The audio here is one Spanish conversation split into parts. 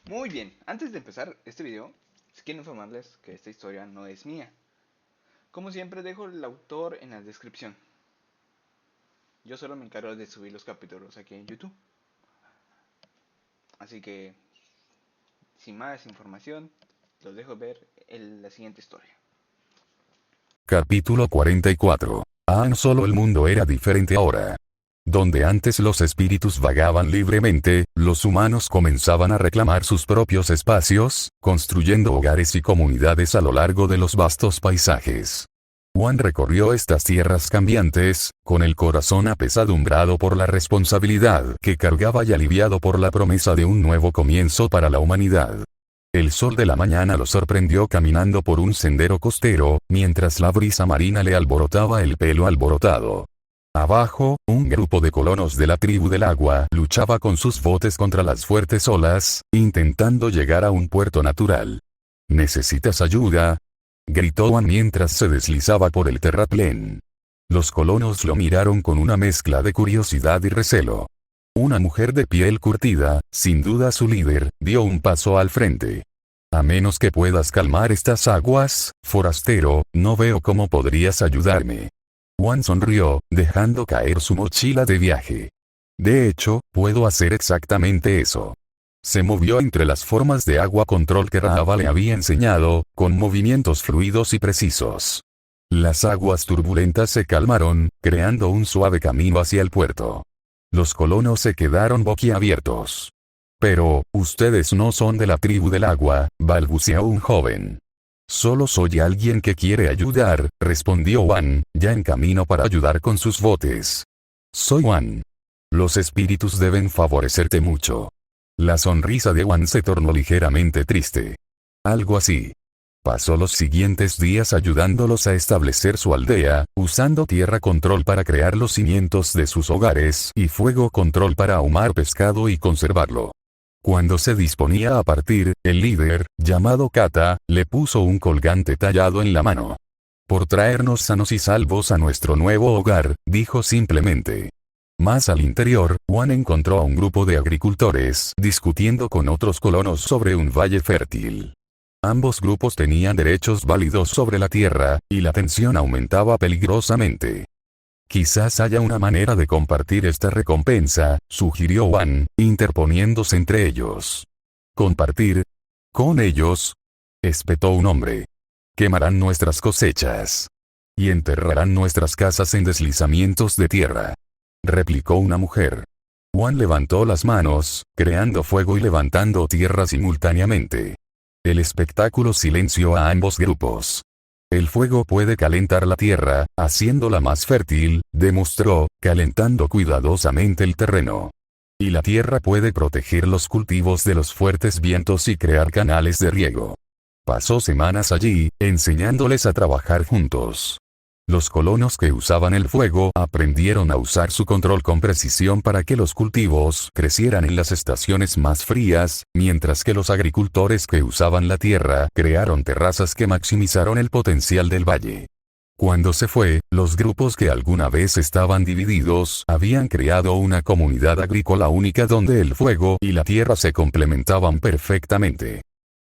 Muy bien, antes de empezar este video, quiero informarles que esta historia no es mía. Como siempre dejo el autor en la descripción. Yo solo me encargo de subir los capítulos aquí en YouTube. Así que, sin más información, los dejo ver en la siguiente historia. Capítulo 44. Solo el mundo era diferente ahora. Donde antes los espíritus vagaban libremente, los humanos comenzaban a reclamar sus propios espacios, construyendo hogares y comunidades a lo largo de los vastos paisajes. Juan recorrió estas tierras cambiantes, con el corazón apesadumbrado por la responsabilidad que cargaba y aliviado por la promesa de un nuevo comienzo para la humanidad. El sol de la mañana lo sorprendió caminando por un sendero costero, mientras la brisa marina le alborotaba el pelo alborotado. Abajo, un grupo de colonos de la tribu del agua luchaba con sus botes contra las fuertes olas, intentando llegar a un puerto natural. ¿Necesitas ayuda?, gritó Juan mientras se deslizaba por el terraplén. Los colonos lo miraron con una mezcla de curiosidad y recelo. Una mujer de piel curtida, sin duda su líder, dio un paso al frente. A menos que puedas calmar estas aguas, forastero, no veo cómo podrías ayudarme. Juan sonrió, dejando caer su mochila de viaje. De hecho, puedo hacer exactamente eso. Se movió entre las formas de agua control que Rahava le había enseñado, con movimientos fluidos y precisos. Las aguas turbulentas se calmaron, creando un suave camino hacia el puerto. Los colonos se quedaron boquiabiertos. Pero, ustedes no son de la tribu del agua, balbuceó un joven. Solo soy alguien que quiere ayudar, respondió Juan, ya en camino para ayudar con sus botes. Soy Juan. Los espíritus deben favorecerte mucho. La sonrisa de Juan se tornó ligeramente triste. Algo así. Pasó los siguientes días ayudándolos a establecer su aldea, usando tierra control para crear los cimientos de sus hogares y fuego control para ahumar pescado y conservarlo. Cuando se disponía a partir, el líder, llamado Kata, le puso un colgante tallado en la mano. Por traernos sanos y salvos a nuestro nuevo hogar, dijo simplemente. Más al interior, Juan encontró a un grupo de agricultores discutiendo con otros colonos sobre un valle fértil. Ambos grupos tenían derechos válidos sobre la tierra, y la tensión aumentaba peligrosamente. Quizás haya una manera de compartir esta recompensa, sugirió Juan, interponiéndose entre ellos. ¿Compartir? ¿Con ellos?, espetó un hombre. Quemarán nuestras cosechas. Y enterrarán nuestras casas en deslizamientos de tierra, replicó una mujer. Juan levantó las manos, creando fuego y levantando tierra simultáneamente. El espectáculo silenció a ambos grupos. El fuego puede calentar la tierra, haciéndola más fértil, demostró, calentando cuidadosamente el terreno. Y la tierra puede proteger los cultivos de los fuertes vientos y crear canales de riego. Pasó semanas allí, enseñándoles a trabajar juntos. Los colonos que usaban el fuego aprendieron a usar su control con precisión para que los cultivos crecieran en las estaciones más frías, mientras que los agricultores que usaban la tierra crearon terrazas que maximizaron el potencial del valle. Cuando se fue, los grupos que alguna vez estaban divididos habían creado una comunidad agrícola única donde el fuego y la tierra se complementaban perfectamente.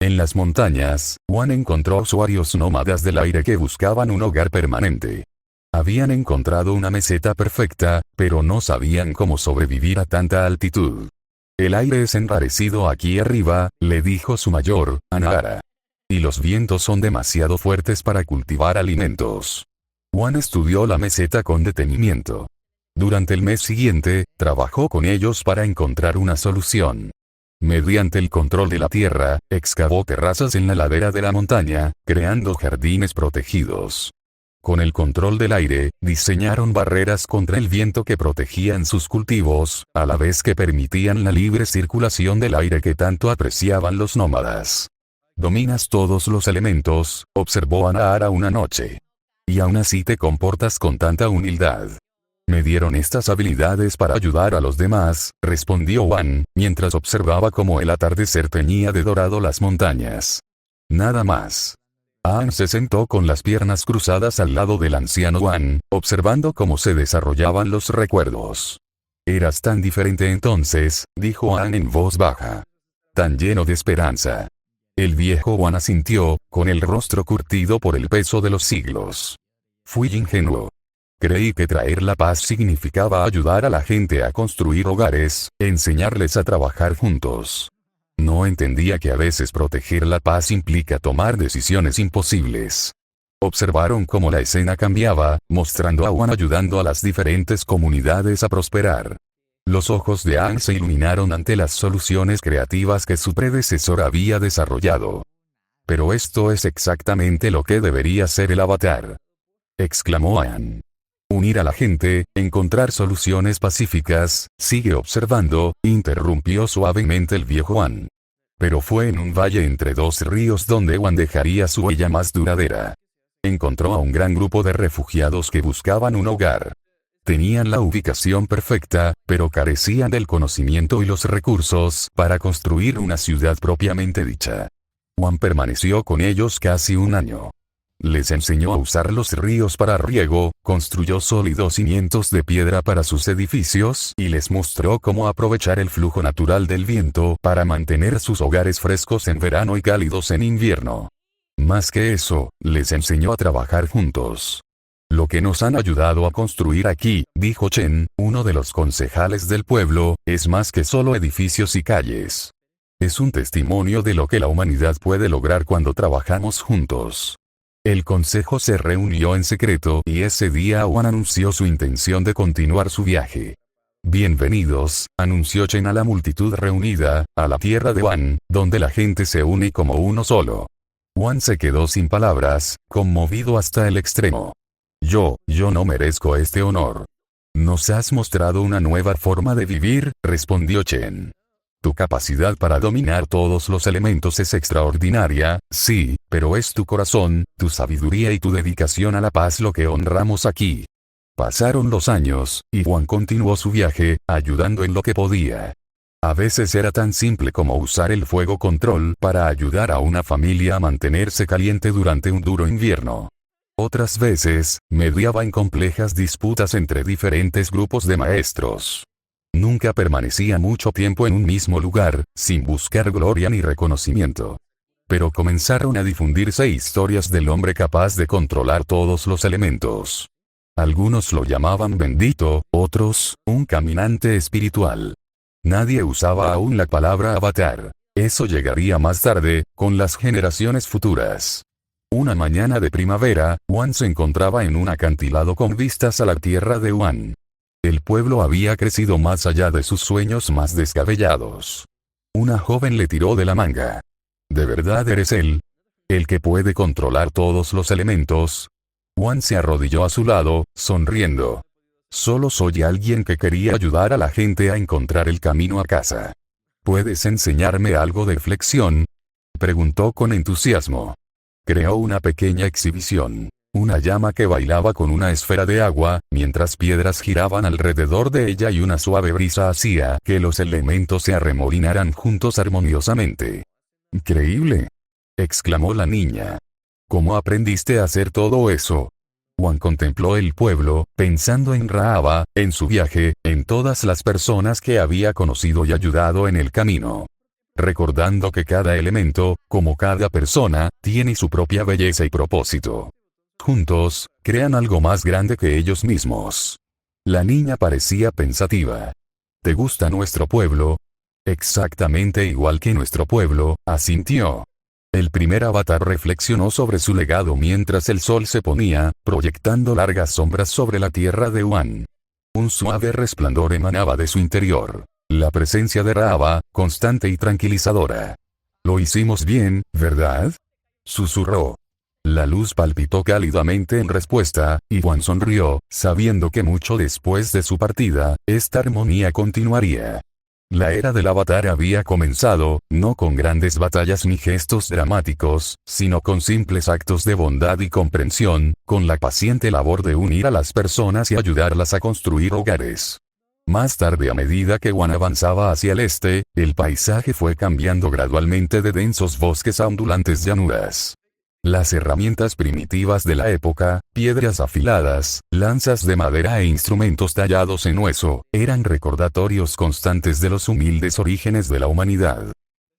En las montañas, Juan encontró usuarios nómadas del aire que buscaban un hogar permanente. Habían encontrado una meseta perfecta, pero no sabían cómo sobrevivir a tanta altitud. El aire es enrarecido aquí arriba, le dijo su mayor, Anahara. Y los vientos son demasiado fuertes para cultivar alimentos. Juan estudió la meseta con detenimiento. Durante el mes siguiente, trabajó con ellos para encontrar una solución. Mediante el control de la tierra, excavó terrazas en la ladera de la montaña, creando jardines protegidos. Con el control del aire, diseñaron barreras contra el viento que protegían sus cultivos, a la vez que permitían la libre circulación del aire que tanto apreciaban los nómadas. Dominas todos los elementos, observó Anahara una noche. Y aún así te comportas con tanta humildad. Me dieron estas habilidades para ayudar a los demás, respondió Juan, mientras observaba cómo el atardecer teñía de dorado las montañas. Nada más. Aang se sentó con las piernas cruzadas al lado del anciano Juan, observando cómo se desarrollaban los recuerdos. Eras tan diferente entonces, dijo Aang en voz baja. tan lleno de esperanza. El viejo Wan asintió, con el rostro curtido por el peso de los siglos. Fui ingenuo. Creí que traer la paz significaba ayudar a la gente a construir hogares, enseñarles a trabajar juntos. No entendía que a veces proteger la paz implica tomar decisiones imposibles. Observaron cómo la escena cambiaba, mostrando a Wan ayudando a las diferentes comunidades a prosperar. Los ojos de Aang se iluminaron ante las soluciones creativas que su predecesor había desarrollado. Pero esto es exactamente lo que debería ser el avatar, exclamó Aang. Unir a la gente, encontrar soluciones pacíficas. Sigue observando, interrumpió suavemente el viejo Wan. Pero fue en un valle entre dos ríos donde Wan dejaría su huella más duradera. Encontró a un gran grupo de refugiados que buscaban un hogar. Tenían la ubicación perfecta, pero carecían del conocimiento y los recursos para construir una ciudad propiamente dicha. Wan permaneció con ellos casi un año. Les enseñó a usar los ríos para riego, construyó sólidos cimientos de piedra para sus edificios y les mostró cómo aprovechar el flujo natural del viento para mantener sus hogares frescos en verano y cálidos en invierno. Más que eso, les enseñó a trabajar juntos. Lo que nos han ayudado a construir aquí, dijo Chen, uno de los concejales del pueblo, es más que solo edificios y calles. Es un testimonio de lo que la humanidad puede lograr cuando trabajamos juntos. El consejo se reunió en secreto y ese día Wan anunció su intención de continuar su viaje. Bienvenidos, anunció Chen a la multitud reunida, a la tierra de Wan, donde la gente se une como uno solo. Wan se quedó sin palabras, conmovido hasta el extremo. Yo no merezco este honor. Nos has mostrado una nueva forma de vivir, respondió Chen. Tu capacidad para dominar todos los elementos es extraordinaria, sí, pero es tu corazón, tu sabiduría y tu dedicación a la paz lo que honramos aquí. Pasaron los años, y Wan continuó su viaje, ayudando en lo que podía. A veces era tan simple como usar el fuego control para ayudar a una familia a mantenerse caliente durante un duro invierno. Otras veces, mediaba en complejas disputas entre diferentes grupos de maestros. Nunca permanecía mucho tiempo en un mismo lugar, sin buscar gloria ni reconocimiento. Pero comenzaron a difundirse historias del hombre capaz de controlar todos los elementos. Algunos lo llamaban bendito, otros, un caminante espiritual. Nadie usaba aún la palabra avatar. Eso llegaría más tarde, con las generaciones futuras. Una mañana de primavera, Wan se encontraba en un acantilado con vistas a la tierra de Wan. El pueblo había crecido más allá de sus sueños más descabellados. Una joven le tiró de la manga. ¿De verdad eres él? ¿El que puede controlar todos los elementos? Wan se arrodilló a su lado, sonriendo. Solo soy alguien que quería ayudar a la gente a encontrar el camino a casa. ¿Puedes enseñarme algo de flexión? Preguntó con entusiasmo. Creó una pequeña exhibición. Una llama que bailaba con una esfera de agua, mientras piedras giraban alrededor de ella y una suave brisa hacía que los elementos se arremolinaran juntos armoniosamente. ¡Increíble!, exclamó la niña. ¿Cómo aprendiste a hacer todo eso? Wan contempló el pueblo, pensando en Raava, en su viaje, en todas las personas que había conocido y ayudado en el camino. Recordando que cada elemento, como cada persona, tiene su propia belleza y propósito. Juntos, crean algo más grande que ellos mismos. La niña parecía pensativa. ¿Te gusta nuestro pueblo? Exactamente igual que nuestro pueblo, asintió. El primer avatar reflexionó sobre su legado mientras el sol se ponía, proyectando largas sombras sobre la tierra de Wan. Un suave resplandor emanaba de su interior. La presencia de Raava, constante y tranquilizadora. Lo hicimos bien, ¿verdad? Susurró. La luz palpitó cálidamente en respuesta, y Wan sonrió, sabiendo que mucho después de su partida, esta armonía continuaría. La era del avatar había comenzado, no con grandes batallas ni gestos dramáticos, sino con simples actos de bondad y comprensión, con la paciente labor de unir a las personas y ayudarlas a construir hogares. Más tarde, a medida que Wan avanzaba hacia el este, el paisaje fue cambiando gradualmente de densos bosques a ondulantes llanuras. Las herramientas primitivas de la época, piedras afiladas, lanzas de madera e instrumentos tallados en hueso, eran recordatorios constantes de los humildes orígenes de la humanidad.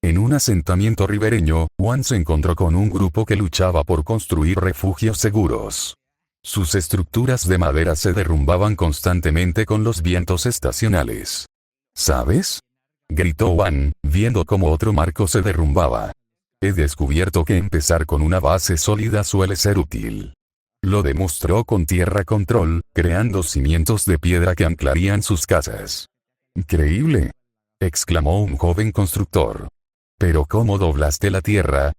En un asentamiento ribereño, Wan se encontró con un grupo que luchaba por construir refugios seguros. Sus estructuras de madera se derrumbaban constantemente con los vientos estacionales. ¿Sabes?, gritó Wan, viendo cómo otro marco se derrumbaba. He descubierto que empezar con una base sólida suele ser útil. Lo demostró con Tierra Control, creando cimientos de piedra que anclarían sus casas. «Increíble», exclamó un joven constructor. «¿Pero cómo doblaste la tierra?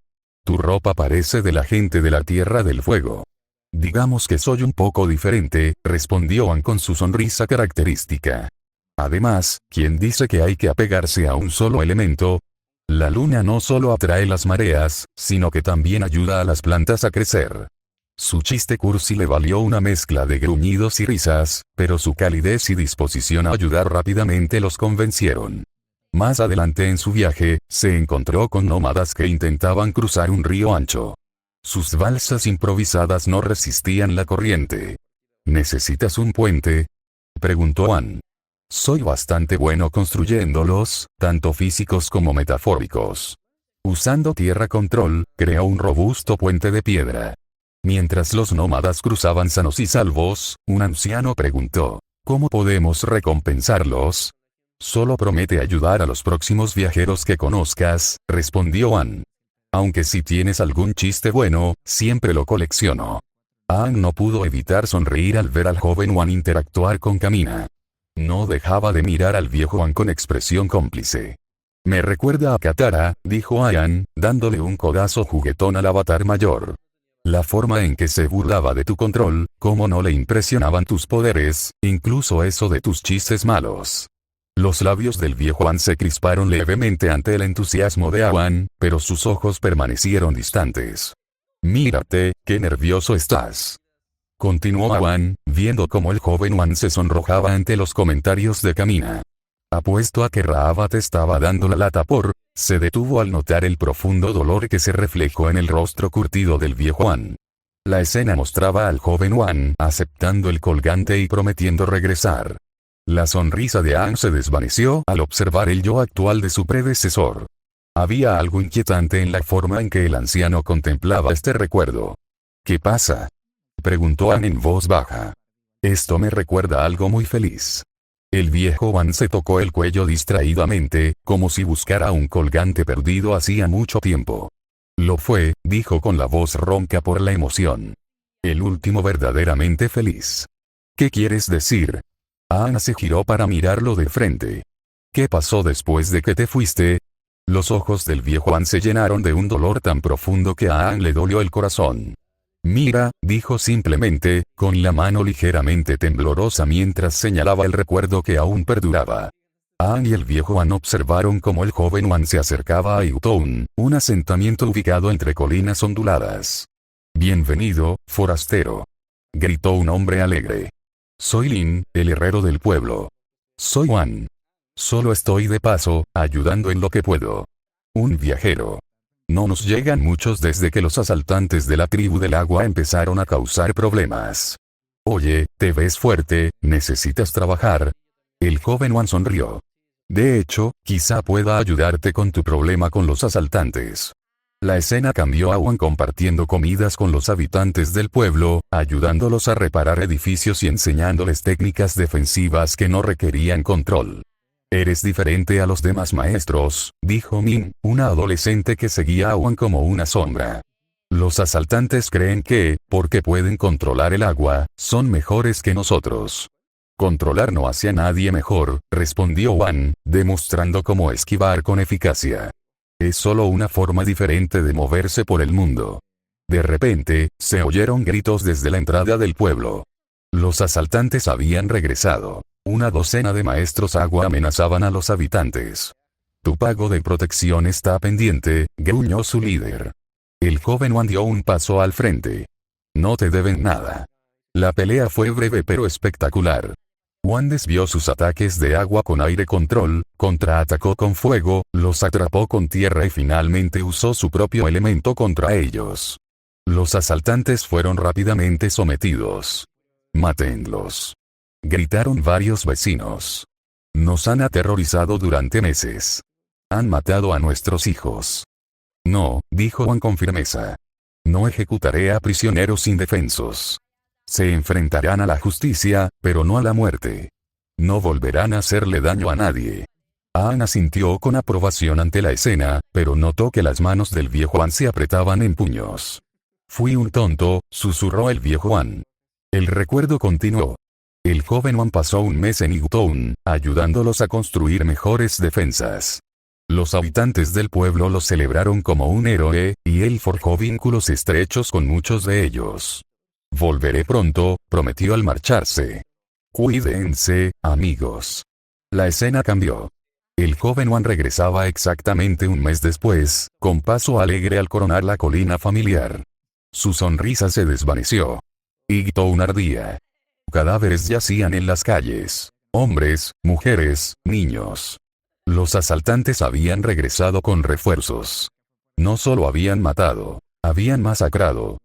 Tu ropa parece de la gente de la Tierra del Fuego». «Digamos que soy un poco diferente», respondió Wan con su sonrisa característica. «Además, ¿quién dice que hay que apegarse a un solo elemento? La luna no solo atrae las mareas, sino que también ayuda a las plantas a crecer». Su chiste cursi le valió una mezcla de gruñidos y risas, pero su calidez y disposición a ayudar rápidamente los convencieron. Más adelante en su viaje, se encontró con nómadas que intentaban cruzar un río ancho. Sus balsas improvisadas no resistían la corriente. «¿Necesitas un puente?», preguntó Wan. «Soy bastante bueno construyéndolos, tanto físicos como metafóricos». Usando Tierra Control, creó un robusto puente de piedra. Mientras los nómadas cruzaban sanos y salvos, un anciano preguntó: «¿Cómo podemos recompensarlos?». «Solo promete ayudar a los próximos viajeros que conozcas», respondió Wan. «Aunque si tienes algún chiste bueno, siempre lo colecciono». Aang no pudo evitar sonreír al ver al joven Wan interactuar con Kamina. No dejaba de mirar al viejo Wan con expresión cómplice. «Me recuerda a Katara», dijo Aang, dándole un codazo juguetón al avatar mayor. «La forma en que se burlaba de tu control, cómo no le impresionaban tus poderes, incluso eso de tus chistes malos». Los labios del viejo Wan se crisparon levemente ante el entusiasmo de Wan, pero sus ojos permanecieron distantes. «Mírate, qué nervioso estás», continuó Wan, viendo cómo el joven Wan se sonrojaba ante los comentarios de Kamina. «Apuesto a que Raava te estaba dando la lata por...». Se detuvo al notar el profundo dolor que se reflejó en el rostro curtido del viejo Wan. La escena mostraba al joven Wan aceptando el colgante y prometiendo regresar. La sonrisa de Aang se desvaneció al observar el yo actual de su predecesor. Había algo inquietante en la forma en que el anciano contemplaba este recuerdo. «¿Qué pasa?», preguntó Aang en voz baja. «Esto me recuerda a algo muy feliz». El viejo Wan se tocó el cuello distraídamente, como si buscara un colgante perdido hacía mucho tiempo. «Lo fue», dijo con la voz ronca por la emoción. «El último verdaderamente feliz». «¿Qué quieres decir?». Aang se giró para mirarlo de frente. «¿Qué pasó después de que te fuiste?». Los ojos del viejo Wan se llenaron de un dolor tan profundo que a Aang le dolió el corazón. «Mira», dijo simplemente, con la mano ligeramente temblorosa mientras señalaba el recuerdo que aún perduraba. Aang y el viejo Wan observaron cómo el joven Wan se acercaba a Yutown, un asentamiento ubicado entre colinas onduladas. «Bienvenido, forastero», gritó un hombre alegre. «Soy Lin, el herrero del pueblo». «Soy Wan. Solo estoy de paso, ayudando en lo que puedo». «Un viajero». «No nos llegan muchos desde que los asaltantes de la tribu del agua empezaron a causar problemas». «Oye, te ves fuerte, ¿necesitas trabajar?». El joven Wan sonrió. «De hecho, quizá pueda ayudarte con tu problema con los asaltantes». La escena cambió a Wan compartiendo comidas con los habitantes del pueblo, ayudándolos a reparar edificios y enseñándoles técnicas defensivas que no requerían control. «Eres diferente a los demás maestros», dijo Min, una adolescente que seguía a Wan como una sombra. «Los asaltantes creen que, porque pueden controlar el agua, son mejores que nosotros». «Controlar no hace a nadie mejor», respondió Wan, demostrando cómo esquivar con eficacia. «Es solo una forma diferente de moverse por el mundo». De repente, se oyeron gritos desde la entrada del pueblo. Los asaltantes habían regresado. Una docena de maestros agua amenazaban a los habitantes. «Tu pago de protección está pendiente», gruñó su líder. El joven Wan dio un paso al frente. «No te deben nada». La pelea fue breve pero espectacular. Wan desvió sus ataques de agua con aire control, contraatacó con fuego, los atrapó con tierra y finalmente usó su propio elemento contra ellos. Los asaltantes fueron rápidamente sometidos. «Mátenlos», gritaron varios vecinos. «Nos han aterrorizado durante meses». Han matado a nuestros hijos. No, dijo Juan con firmeza. No ejecutaré a prisioneros indefensos. Se enfrentarán a la justicia, pero no a la muerte. No volverán a hacerle daño a nadie. Ann asintió con aprobación ante la escena, pero notó que las manos del viejo Juan se apretaban en puños. Fui un tonto, susurró el viejo Juan. El recuerdo continuó. El joven Juan pasó un mes en Hightown, ayudándolos a construir mejores defensas. Los habitantes del pueblo lo celebraron como un héroe, y él forjó vínculos estrechos con muchos de ellos. Volveré pronto, prometió al marcharse. Cuídense, amigos. La escena cambió. El joven Juan regresaba exactamente un mes después, con paso alegre al coronar la colina familiar. Su sonrisa se desvaneció. Hightown ardía. Cadáveres yacían en las calles. Hombres, mujeres, niños. Los asaltantes habían regresado con refuerzos. No solo habían matado, habían masacrado.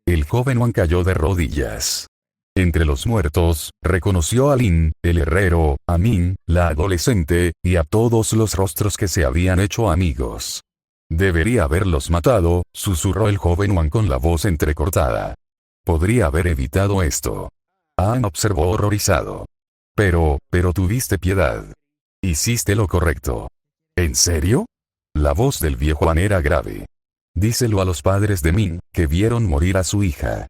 El joven Juan cayó de rodillas. Entre los muertos, reconoció a Lynn, el herrero, a Min, la adolescente, y a todos los rostros que se habían hecho amigos. Debería haberlos matado, susurró el joven Juan con la voz entrecortada. Podría haber evitado esto. Ann observó horrorizado. Pero tuviste piedad. Hiciste lo correcto. ¿En serio? La voz del viejo Juan era grave. Díselo a los padres de Min, que vieron morir a su hija.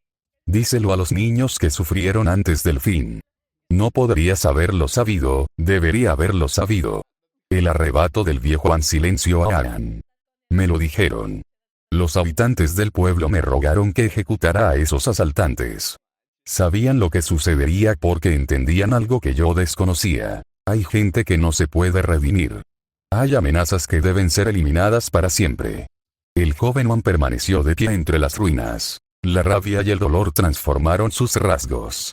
Díselo a los niños que sufrieron antes del fin. No podrías haberlo sabido, debería haberlo sabido. El arrebato del viejo Juan silenció a Ann. Me lo dijeron. Los habitantes del pueblo me rogaron que ejecutara a esos asaltantes. Sabían lo que sucedería porque entendían algo que yo desconocía. Hay gente que no se puede redimir. Hay amenazas que deben ser eliminadas para siempre. El joven Juan permaneció de pie entre las ruinas. La rabia y el dolor transformaron sus rasgos.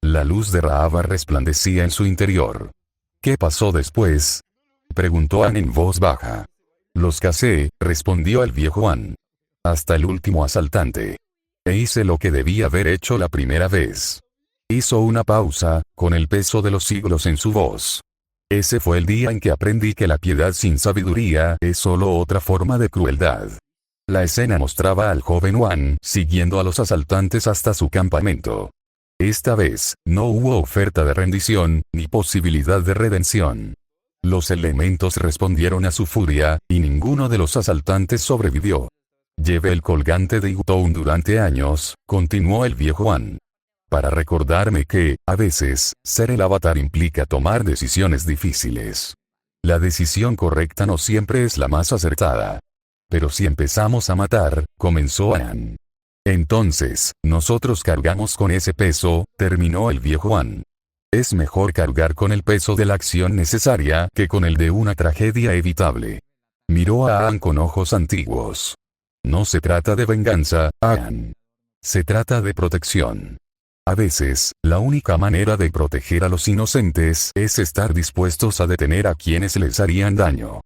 La luz de Rahava resplandecía en su interior. ¿Qué pasó después?, preguntó Ann en voz baja. Los casé, respondió el viejo Juan. Hasta el último asaltante. E hice lo que debía haber hecho la primera vez. Hizo una pausa, con el peso de los siglos en su voz. Ese fue el día en que aprendí que la piedad sin sabiduría es solo otra forma de crueldad. La escena mostraba al joven Juan siguiendo a los asaltantes hasta su campamento. Esta vez, no hubo oferta de rendición, ni posibilidad de redención. Los elementos respondieron a su furia, y ninguno de los asaltantes sobrevivió. Llevé el colgante de Hightown durante años, continuó el viejo Juan. Para recordarme que, a veces, ser el avatar implica tomar decisiones difíciles. La decisión correcta no siempre es la más acertada. Pero si empezamos a matar, comenzó Ann. Entonces, nosotros cargamos con ese peso, terminó el viejo Juan. Es mejor cargar con el peso de la acción necesaria que con el de una tragedia evitable. Miró a Ann con ojos antiguos. No se trata de venganza, Ann. Se trata de protección. A veces, la única manera de proteger a los inocentes es estar dispuestos a detener a quienes les harían daño.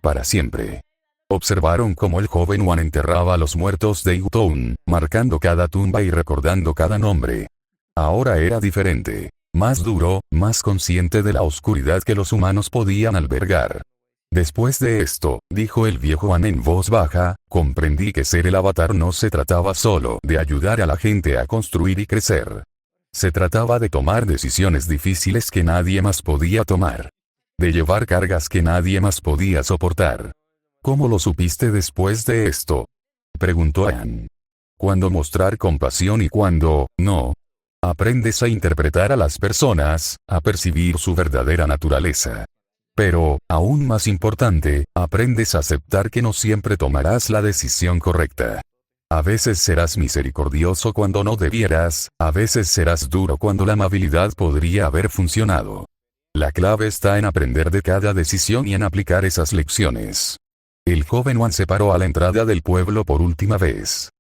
Para siempre. Observaron cómo el joven Juan enterraba a los muertos de Hightown, marcando cada tumba y recordando cada nombre. Ahora era diferente. Más duro, más consciente de la oscuridad que los humanos podían albergar. Después de esto, dijo el viejo Juan en voz baja, comprendí que ser el avatar no se trataba solo de ayudar a la gente a construir y crecer. Se trataba de tomar decisiones difíciles que nadie más podía tomar. De llevar cargas que nadie más podía soportar. ¿Cómo lo supiste después de esto?, preguntó Ann. Cuándo mostrar compasión y cuándo no. Aprendes a interpretar a las personas, a percibir su verdadera naturaleza. Pero, aún más importante, aprendes a aceptar que no siempre tomarás la decisión correcta. A veces serás misericordioso cuando no debieras, a veces serás duro cuando la amabilidad podría haber funcionado. La clave está en aprender de cada decisión y en aplicar esas lecciones. El joven Juan se paró a la entrada del pueblo por última vez.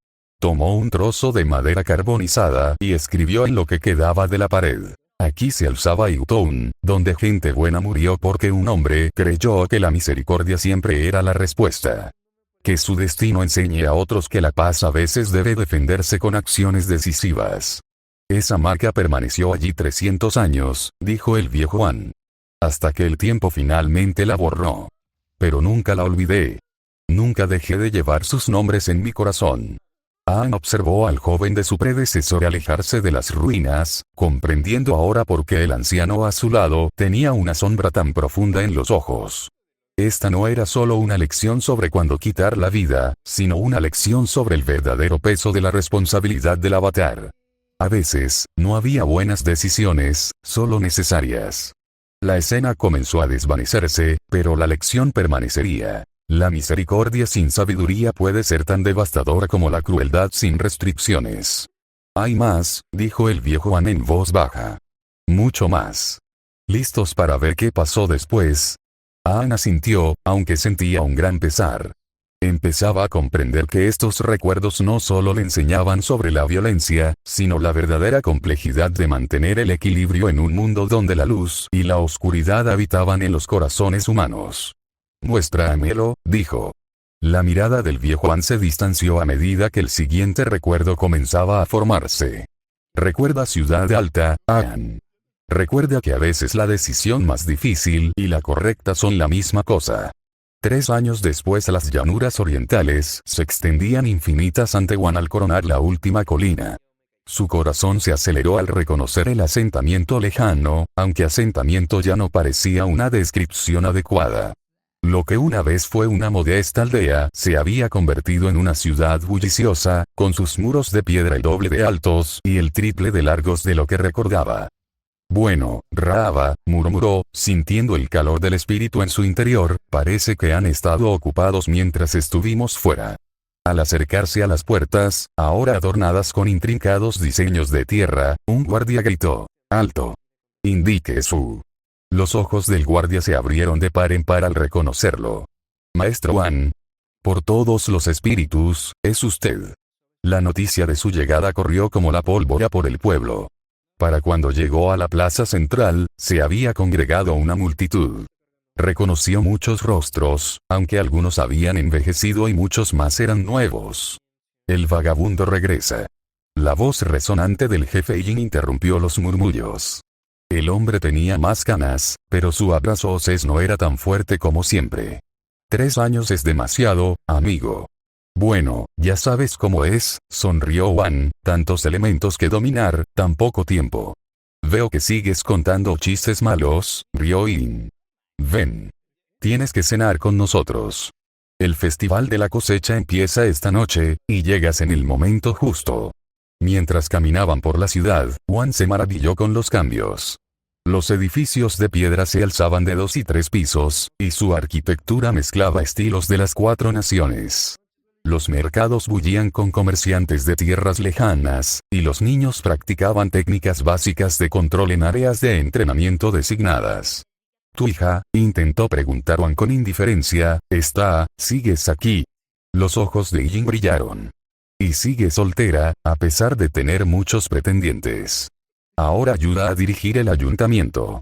Tomó un trozo de madera carbonizada y escribió en lo que quedaba de la pared. Aquí se alzaba Hightown, donde gente buena murió porque un hombre creyó que la misericordia siempre era la respuesta. Que su destino enseñe a otros que la paz a veces debe defenderse con acciones decisivas. Esa marca permaneció allí 300 años, dijo el viejo Juan. Hasta que el tiempo finalmente la borró. pero nunca la olvidé. Nunca dejé de llevar sus nombres en mi corazón. Aang observó al joven de su predecesor alejarse de las ruinas, comprendiendo ahora por qué el anciano a su lado tenía una sombra tan profunda en los ojos. Esta no era solo una lección sobre cuándo quitar la vida, sino una lección sobre el verdadero peso de la responsabilidad del avatar. A veces, no había buenas decisiones, solo necesarias. La escena comenzó a desvanecerse, pero la lección permanecería. La misericordia sin sabiduría puede ser tan devastadora como la crueldad sin restricciones. Hay más, dijo el viejo Juan en voz baja. Mucho más. ¿Listos para ver qué pasó después? Aang asintió, aunque sentía un gran pesar. Empezaba a comprender que estos recuerdos no solo le enseñaban sobre la violencia, sino la verdadera complejidad de mantener el equilibrio en un mundo donde la luz y la oscuridad habitaban en los corazones humanos. Muéstramelo, dijo. La mirada del viejo Juan se distanció a medida que el siguiente recuerdo comenzaba a formarse. Recuerda Ciudad Alta, Aang. Recuerda que a veces la decisión más difícil y la correcta son la misma cosa. 3 años después las llanuras orientales se extendían infinitas ante Wan al coronar la última colina. Su corazón se aceleró al reconocer el asentamiento lejano, aunque asentamiento ya no parecía una descripción adecuada. Lo que una vez fue una modesta aldea se había convertido en una ciudad bulliciosa, con sus muros de piedra el doble de altos y el triple de largos de lo que recordaba. Bueno, Raava, murmuró, sintiendo el calor del espíritu en su interior, parece que han estado ocupados mientras estuvimos fuera. Al acercarse a las puertas, ahora adornadas con intrincados diseños de tierra, un guardia gritó, «¡Alto! Indique su». Los ojos del guardia se abrieron de par en par al reconocerlo. «Maestro Wan. Por todos los espíritus, es usted». La noticia de su llegada corrió como la pólvora por el pueblo. Para cuando llegó a la plaza central, se había congregado una multitud. Reconoció muchos rostros, aunque algunos habían envejecido y muchos más eran nuevos. «El vagabundo regresa». La voz resonante del jefe Yin interrumpió los murmullos. El hombre tenía más canas, pero su abrazo no era tan fuerte como siempre. 3 años es demasiado, amigo. Bueno, ya sabes cómo es, sonrió Wan, tantos elementos que dominar, tan poco tiempo. Veo que sigues contando chistes malos, rió Yin. Ven. Tienes que cenar con nosotros. El festival de la cosecha empieza esta noche, y llegas en el momento justo. Mientras caminaban por la ciudad, Wan se maravilló con los cambios. Los edificios de piedra se alzaban de 2 y 3 pisos, y su arquitectura mezclaba estilos de las 4 naciones. Los mercados bullían con comerciantes de tierras lejanas, y los niños practicaban técnicas básicas de control en áreas de entrenamiento designadas. «Tu hija», intentó preguntar Wan con indiferencia, ¿sigues aquí?» Los ojos de Yin brillaron. «Y sigue soltera, a pesar de tener muchos pretendientes. Ahora ayuda a dirigir el ayuntamiento».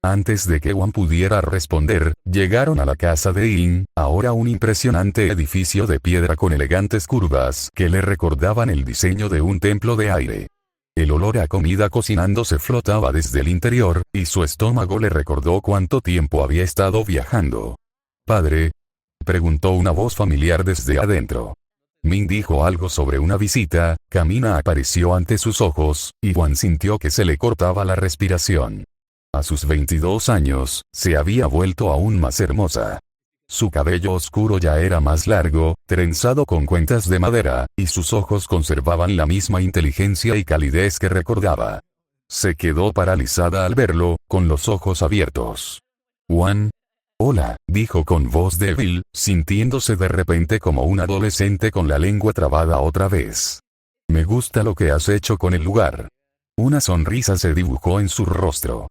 Antes de que Wan pudiera responder, llegaron a la casa de Yin, ahora un impresionante edificio de piedra con elegantes curvas que le recordaban el diseño de un templo de aire. El olor a comida cocinándose flotaba desde el interior, y su estómago le recordó cuánto tiempo había estado viajando. «Padre», preguntó una voz familiar desde adentro. Min dijo algo sobre una visita, Camina apareció ante sus ojos, y Wan sintió que se le cortaba la respiración. A sus 22 años, se había vuelto aún más hermosa. Su cabello oscuro ya era más largo, trenzado con cuentas de madera, y sus ojos conservaban la misma inteligencia y calidez que recordaba. Se quedó paralizada al verlo, con los ojos abiertos. «Wan». «Hola», dijo con voz débil, sintiéndose de repente como un adolescente con la lengua trabada otra vez. «Me gusta lo que has hecho con el lugar». Una sonrisa se dibujó en su rostro.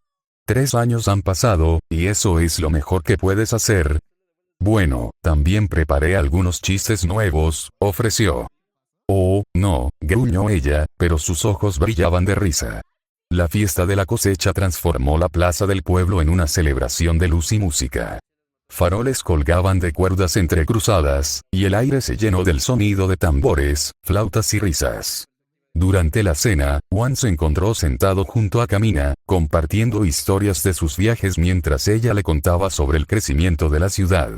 3 años han pasado, y eso es lo mejor que puedes hacer. Bueno, también preparé algunos chistes nuevos, ofreció. «Oh, no», gruñó ella, pero sus ojos brillaban de risa. La fiesta de la cosecha transformó la plaza del pueblo en una celebración de luz y música. Faroles colgaban de cuerdas entrecruzadas, y el aire se llenó del sonido de tambores, flautas y risas. Durante la cena, Wan se encontró sentado junto a Camina, compartiendo historias de sus viajes mientras ella le contaba sobre el crecimiento de la ciudad.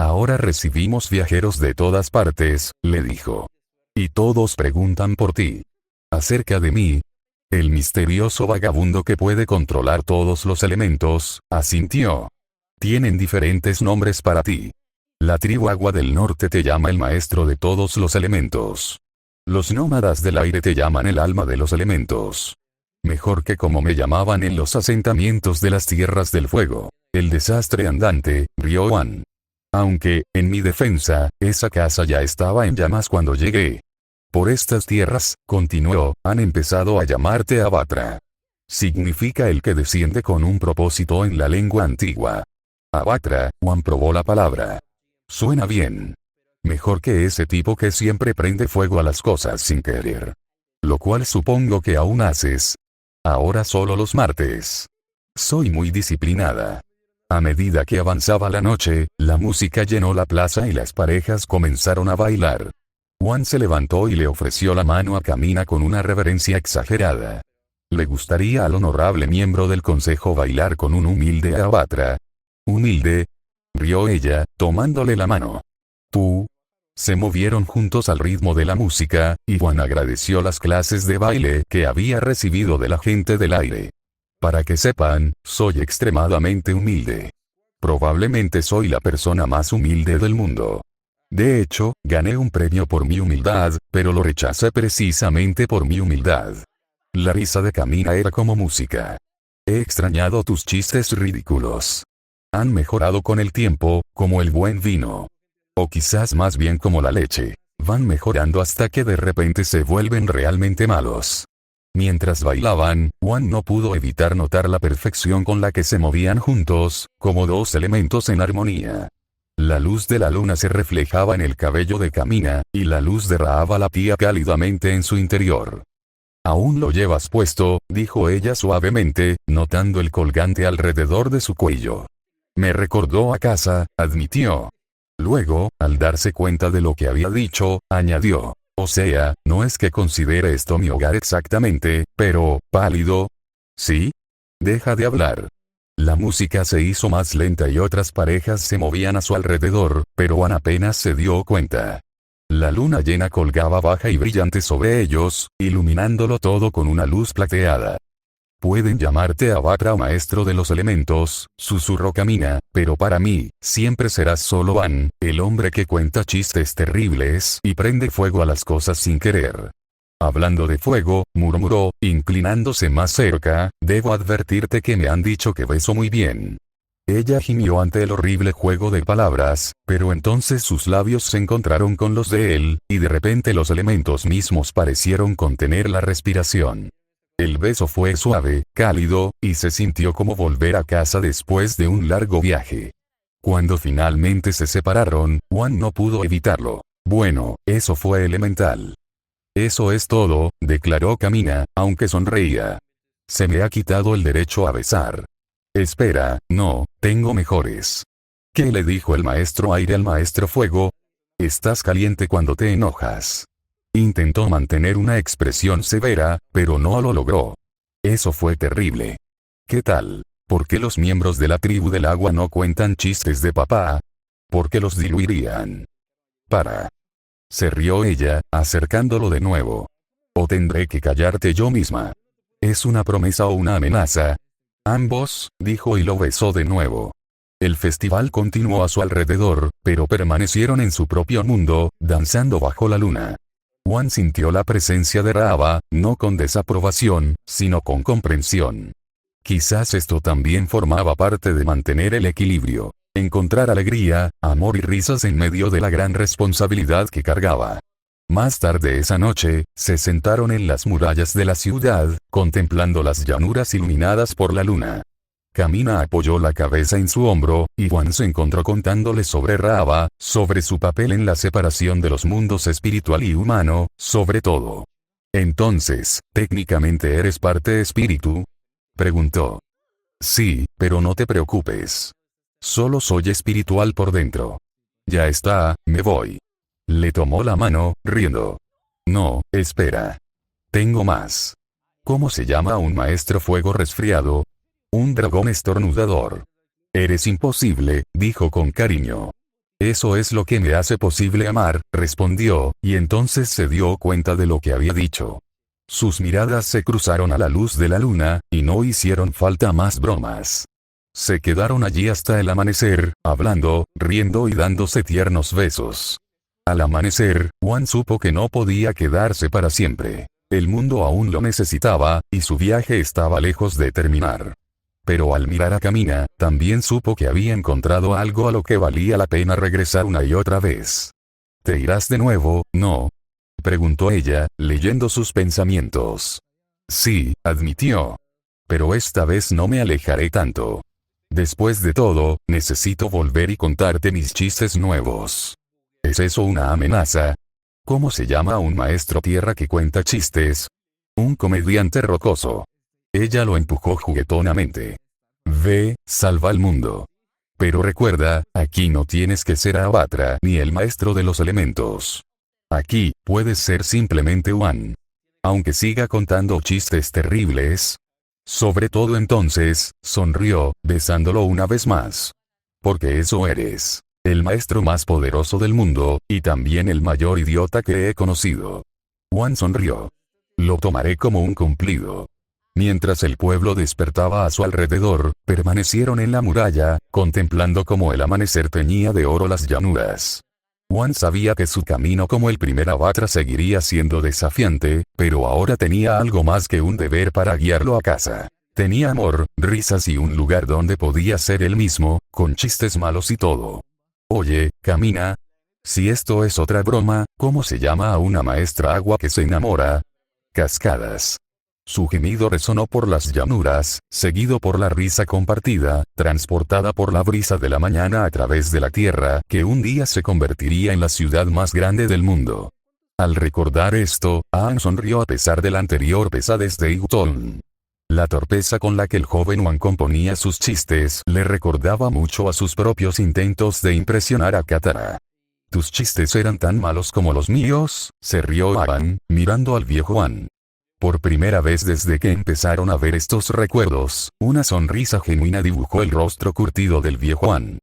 Ahora recibimos viajeros de todas partes, le dijo. Y todos preguntan por ti. Acerca de mí. El misterioso vagabundo que puede controlar todos los elementos, asintió. Tienen diferentes nombres para ti. La tribu Agua del Norte te llama el maestro de todos los elementos. Los nómadas del aire te llaman el alma de los elementos. Mejor que como me llamaban en los asentamientos de las tierras del fuego. El desastre andante, rió Wan. Aunque, en mi defensa, esa casa ya estaba en llamas cuando llegué. Por estas tierras, continuó, han empezado a llamarte Avatra. Significa el que desciende con un propósito en la lengua antigua. Avatra, Wan probó la palabra. Suena bien. Mejor que ese tipo que siempre prende fuego a las cosas sin querer. Lo cual supongo que aún haces. Ahora solo los martes. Soy muy disciplinada. A medida que avanzaba la noche, la música llenó la plaza y las parejas comenzaron a bailar. Wan se levantó y le ofreció la mano a Camina con una reverencia exagerada. ¿Le gustaría al honorable miembro del consejo bailar con un humilde Avatra? ¿Humilde? Rió ella, tomándole la mano. ¿Tú? Se movieron juntos al ritmo de la música, y Wan agradeció las clases de baile que había recibido de la gente del aire. Para que sepan, soy extremadamente humilde. Probablemente soy la persona más humilde del mundo. De hecho, gané un premio por mi humildad, pero lo rechacé precisamente por mi humildad. La risa de Camina era como música. He extrañado tus chistes ridículos. Han mejorado con el tiempo, como el buen vino. O quizás más bien como la leche. Van mejorando hasta que de repente se vuelven realmente malos. Mientras bailaban, Wan no pudo evitar notar la perfección con la que se movían juntos, como dos elementos en armonía. La luz de la luna se reflejaba en el cabello de Camina, y la luz de Raava latía cálidamente en su interior. «¿Aún lo llevas puesto?», dijo ella suavemente, notando el colgante alrededor de su cuello. «Me recordó a casa», admitió. Luego, al darse cuenta de lo que había dicho, añadió. «O sea, no es que considere esto mi hogar exactamente, pero, pálido». «¿Sí? Deja de hablar». La música se hizo más lenta y otras parejas se movían a su alrededor, pero Wan apenas se dio cuenta. La luna llena colgaba baja y brillante sobre ellos, iluminándolo todo con una luz plateada. «Pueden llamarte Avatra o maestro de los elementos», susurró Camina, «pero para mí, siempre serás solo Wan, el hombre que cuenta chistes terribles y prende fuego a las cosas sin querer». Hablando de fuego, murmuró, inclinándose más cerca, «debo advertirte que me han dicho que beso muy bien». Ella gimió ante el horrible juego de palabras, pero entonces sus labios se encontraron con los de él, y de repente los elementos mismos parecieron contener la respiración. El beso fue suave, cálido, y se sintió como volver a casa después de un largo viaje. Cuando finalmente se separaron, Wan no pudo evitarlo. «Bueno, eso fue elemental». «Eso es todo», declaró Camina, aunque sonreía. «Se me ha quitado el derecho a besar». «Espera, no, tengo mejores». ¿Qué le dijo el maestro aire al maestro fuego? «Estás caliente cuando te enojas». Intentó mantener una expresión severa, pero no lo logró. Eso fue terrible. ¿Qué tal? ¿Por qué los miembros de la tribu del agua no cuentan chistes de papá? ¿Por qué los diluirían? Para. Se rió ella, acercándolo de nuevo. ¿O tendré que callarte yo misma? ¿Es una promesa o una amenaza? Ambos, dijo y lo besó de nuevo. El festival continuó a su alrededor, pero permanecieron en su propio mundo, danzando bajo la luna. Wan sintió la presencia de Raava, no con desaprobación, sino con comprensión. Quizás esto también formaba parte de mantener el equilibrio. Encontrar alegría, amor y risas en medio de la gran responsabilidad que cargaba. Más tarde esa noche, se sentaron en las murallas de la ciudad, contemplando las llanuras iluminadas por la luna. Camina apoyó la cabeza en su hombro, y Wan se encontró contándole sobre Raava, sobre su papel en la separación de los mundos espiritual y humano, sobre todo. «Entonces, ¿técnicamente eres parte espíritu?», preguntó. «Sí, pero no te preocupes. Solo soy espiritual por dentro». «Ya está, me voy». Le tomó la mano, riendo. «No, espera. Tengo más». «¿Cómo se llama un maestro fuego resfriado?». «Un dragón estornudador». «Eres imposible», dijo con cariño. Eso es lo que me hace posible amar, respondió, y entonces se dio cuenta de lo que había dicho. Sus miradas se cruzaron a la luz de la luna, y no hicieron falta más bromas. Se quedaron allí hasta el amanecer, hablando, riendo y dándose tiernos besos. Al amanecer, Wan supo que no podía quedarse para siempre. El mundo aún lo necesitaba, y su viaje estaba lejos de terminar. Pero al mirar a Camina, también supo que había encontrado algo a lo que valía la pena regresar una y otra vez. ¿Te irás de nuevo, no? Preguntó ella, leyendo sus pensamientos. Sí, admitió. Pero esta vez no me alejaré tanto. Después de todo, necesito volver y contarte mis chistes nuevos. ¿Es eso una amenaza? ¿Cómo se llama un maestro tierra que cuenta chistes? Un comediante rocoso. Ella lo empujó juguetonamente. Ve, salva al mundo. Pero recuerda, aquí no tienes que ser Avatra ni el maestro de los elementos. Aquí, puedes ser simplemente Wan. Aunque siga contando chistes terribles. Sobre todo entonces, sonrió, besándolo una vez más. Porque eso eres. El maestro más poderoso del mundo, y también el mayor idiota que he conocido. Wan sonrió. Lo tomaré como un cumplido. Mientras el pueblo despertaba a su alrededor, permanecieron en la muralla, contemplando cómo el amanecer teñía de oro las llanuras. Wan sabía que su camino como el primer Avatra seguiría siendo desafiante, pero ahora tenía algo más que un deber para guiarlo a casa. Tenía amor, risas y un lugar donde podía ser él mismo, con chistes malos y todo. Oye, Camina. Si esto es otra broma, ¿cómo se llama a una maestra agua que se enamora? Cascadas. Su gemido resonó por las llanuras, seguido por la risa compartida, transportada por la brisa de la mañana a través de la tierra, que un día se convertiría en la ciudad más grande del mundo. Al recordar esto, Aang sonrió a pesar de la anterior pesadez de Igutoln. La torpeza con la que el joven Wan componía sus chistes le recordaba mucho a sus propios intentos de impresionar a Katara. ¿Tus chistes eran tan malos como los míos?, se rió Aang, mirando al viejo Wan. Por primera vez desde que empezaron a ver estos recuerdos, una sonrisa genuina dibujó el rostro curtido del viejo Wan.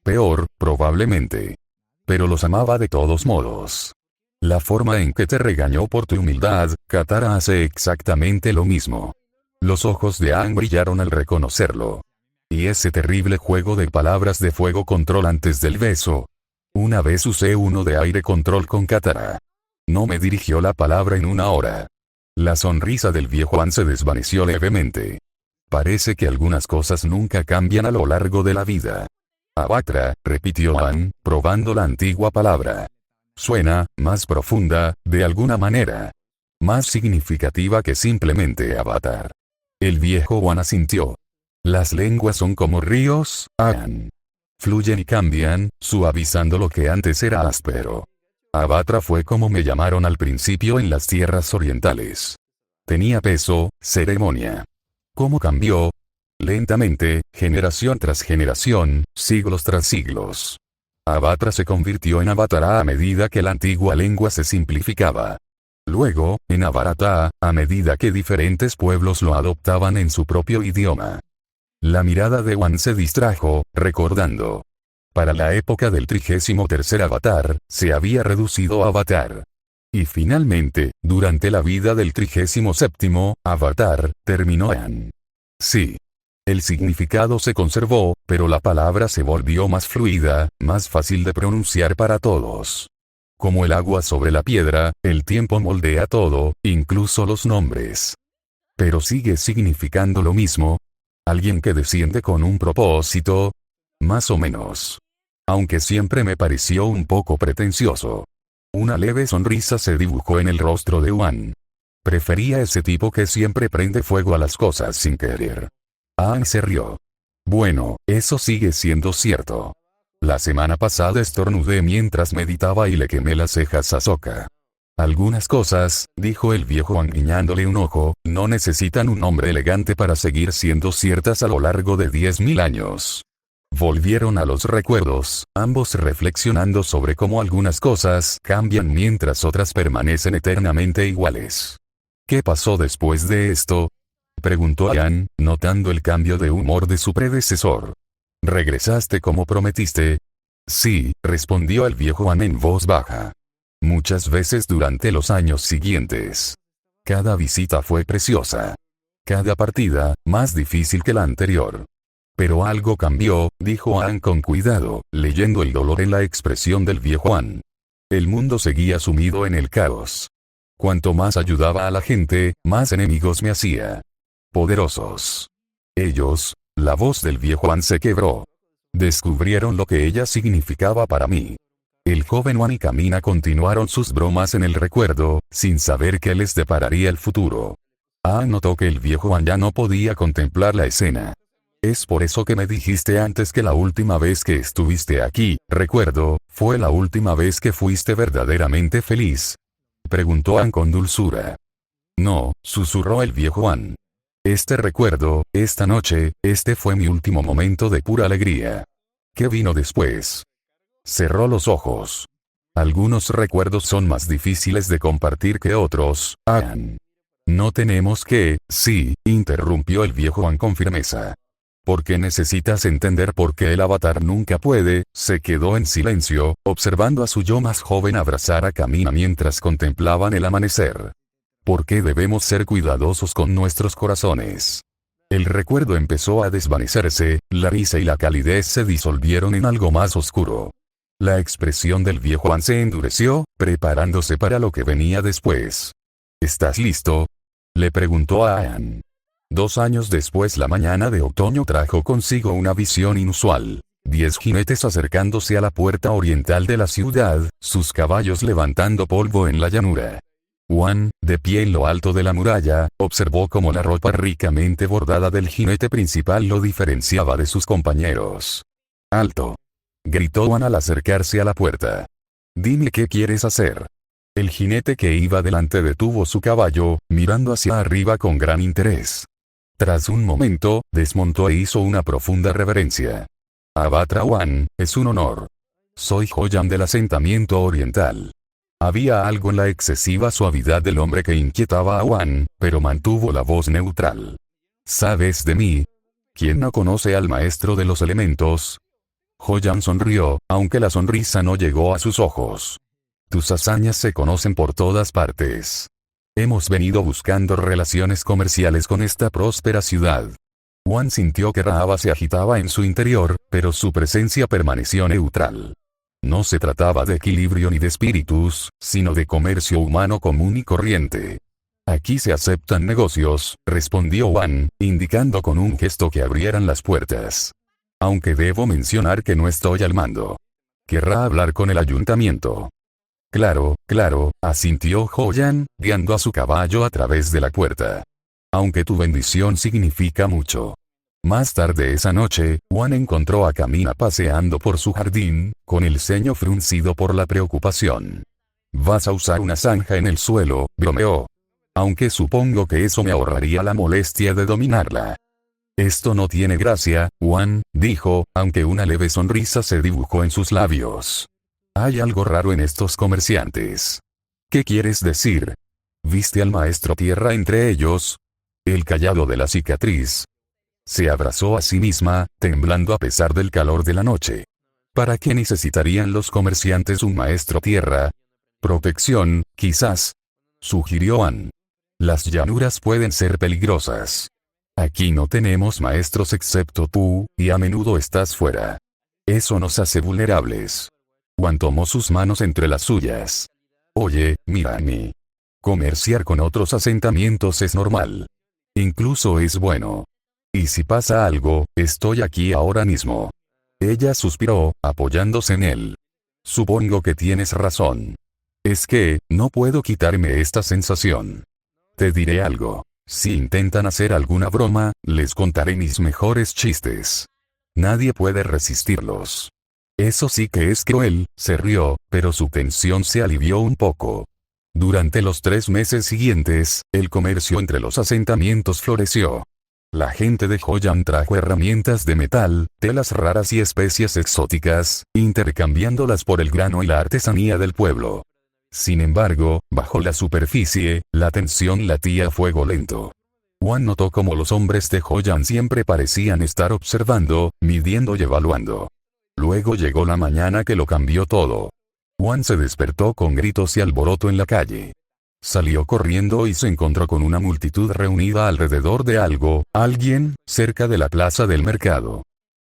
Peor, probablemente. Pero los amaba de todos modos. La forma en que te regañó por tu humildad, Katara hace exactamente lo mismo. Los ojos de Aang brillaron al reconocerlo. Y ese terrible juego de palabras de fuego control antes del beso. Una vez usé uno de aire control con Katara. No me dirigió la palabra en una hora. La sonrisa del viejo Wan se desvaneció levemente. Parece que algunas cosas nunca cambian a lo largo de la vida. Avatra, repitió Wan, probando la antigua palabra. Suena, más profunda, de alguna manera. Más significativa que simplemente avatar. El viejo Wan asintió. Las lenguas son como ríos, Aang. Fluyen y cambian, suavizando lo que antes era áspero. Avatra fue como me llamaron al principio en las tierras orientales. Tenía peso, ceremonia. ¿Cómo cambió? Lentamente, generación tras generación, siglos tras siglos. Avatra se convirtió en Avatara a medida que la antigua lengua se simplificaba. Luego, en Avarata, a medida que diferentes pueblos lo adoptaban en su propio idioma. La mirada de Wan se distrajo, recordando. Para la época del 33º avatar, se había reducido a avatar. Y finalmente, durante la vida del 37º avatar, terminó en. Sí. El significado se conservó, pero la palabra se volvió más fluida, más fácil de pronunciar para todos. Como el agua sobre la piedra, el tiempo moldea todo, incluso los nombres. Pero sigue significando lo mismo. Alguien que desciende con un propósito. Más o menos. Aunque siempre me pareció un poco pretencioso. Una leve sonrisa se dibujó en el rostro de Wan. Prefería ese tipo que siempre prende fuego a las cosas sin querer. Aang se rió. Bueno, eso sigue siendo cierto. La semana pasada estornudé mientras meditaba y le quemé las cejas a Sokka. Algunas cosas, dijo el viejo Wan guiñándole un ojo, no necesitan un nombre elegante para seguir siendo ciertas a lo largo de 10.000 años. Volvieron a los recuerdos, ambos reflexionando sobre cómo algunas cosas cambian mientras otras permanecen eternamente iguales. ¿Qué pasó después de esto?, preguntó Aang, notando el cambio de humor de su predecesor. ¿Regresaste como prometiste? Sí, respondió el viejo Juan en voz baja. Muchas veces durante los años siguientes. Cada visita fue preciosa. Cada partida, más difícil que la anterior. Pero algo cambió, dijo Anne con cuidado, leyendo el dolor en la expresión del viejo Juan. El mundo seguía sumido en el caos. Cuanto más ayudaba a la gente, más enemigos me hacía. Poderosos. Ellos, la voz del viejo Juan se quebró. Descubrieron lo que ella significaba para mí. El joven Juan y Camina continuaron sus bromas en el recuerdo, sin saber qué les depararía el futuro. Notó que el viejo Juan ya no podía contemplar la escena. Es por eso que me dijiste antes que la última vez que estuviste aquí, recuerdo, fue la última vez que fuiste verdaderamente feliz. Preguntó Anne con dulzura. No, susurró el viejo Juan. Este recuerdo, esta noche, este fue mi último momento de pura alegría. ¿Qué vino después? Cerró los ojos. Algunos recuerdos son más difíciles de compartir que otros, Anne. No tenemos que, sí, interrumpió el viejo Juan con firmeza. Porque necesitas entender por qué el avatar nunca puede, se quedó en silencio, observando a su yo más joven abrazar a Camina mientras contemplaban el amanecer. ¿Por qué debemos ser cuidadosos con nuestros corazones? El recuerdo empezó a desvanecerse, la risa y la calidez se disolvieron en algo más oscuro. La expresión del viejo Juan se endureció, preparándose para lo que venía después. ¿Estás listo? Le preguntó a Anne. 2 años después la mañana de otoño trajo consigo una visión inusual. 10 jinetes acercándose a la puerta oriental de la ciudad, sus caballos levantando polvo en la llanura. Juan, de pie en lo alto de la muralla, observó cómo la ropa ricamente bordada del jinete principal lo diferenciaba de sus compañeros. ¡Alto! Gritó Juan al acercarse a la puerta. Dime qué quieres hacer. El jinete que iba delante detuvo su caballo, mirando hacia arriba con gran interés. Tras un momento, desmontó e hizo una profunda reverencia. Abatra Juan, es un honor. Soy Joyan del asentamiento oriental. Había algo en la excesiva suavidad del hombre que inquietaba a Juan, pero mantuvo la voz neutral. ¿Sabes de mí? ¿Quién no conoce al maestro de los elementos? Joyan sonrió, aunque la sonrisa no llegó a sus ojos. Tus hazañas se conocen por todas partes. Hemos venido buscando relaciones comerciales con esta próspera ciudad. Juan sintió que Rahava se agitaba en su interior, pero su presencia permaneció neutral. No se trataba de equilibrio ni de espíritus, sino de comercio humano común y corriente. Aquí se aceptan negocios, respondió Juan, indicando con un gesto que abrieran las puertas. Aunque debo mencionar que no estoy al mando. Querrá hablar con el ayuntamiento. Claro, claro, asintió Joyan, guiando a su caballo a través de la puerta. Aunque tu bendición significa mucho. Más tarde esa noche, Juan encontró a Camina paseando por su jardín, con el ceño fruncido por la preocupación. ¿Vas a usar una zanja en el suelo?, bromeó. Aunque supongo que eso me ahorraría la molestia de dominarla. Esto no tiene gracia, Juan, dijo, aunque una leve sonrisa se dibujó en sus labios. Hay algo raro en estos comerciantes. ¿Qué quieres decir? ¿Viste al maestro tierra entre ellos? El callado de la cicatriz. Se abrazó a sí misma, temblando a pesar del calor de la noche. ¿Para qué necesitarían los comerciantes un maestro tierra? Protección, quizás. Sugirió Anne. Las llanuras pueden ser peligrosas. Aquí no tenemos maestros excepto tú, y a menudo estás fuera. Eso nos hace vulnerables. Juan tomó sus manos entre las suyas. Oye, mira a mí. Comerciar con otros asentamientos es normal. Incluso es bueno. Y si pasa algo, estoy aquí ahora mismo. Ella suspiró, apoyándose en él. Supongo que tienes razón. Es que, no puedo quitarme esta sensación. Te diré algo. Si intentan hacer alguna broma, les contaré mis mejores chistes. Nadie puede resistirlos. Eso sí que es cruel, se rió, pero su tensión se alivió un poco. Durante los 3 meses siguientes, el comercio entre los asentamientos floreció. La gente de Joyan trajo herramientas de metal, telas raras y especias exóticas, intercambiándolas por el grano y la artesanía del pueblo. Sin embargo, bajo la superficie, la tensión latía a fuego lento. Juan notó cómo los hombres de Joyan siempre parecían estar observando, midiendo y evaluando. Luego llegó la mañana que lo cambió todo. Wan se despertó con gritos y alboroto en la calle. Salió corriendo y se encontró con una multitud reunida alrededor de alguien, cerca de la plaza del mercado.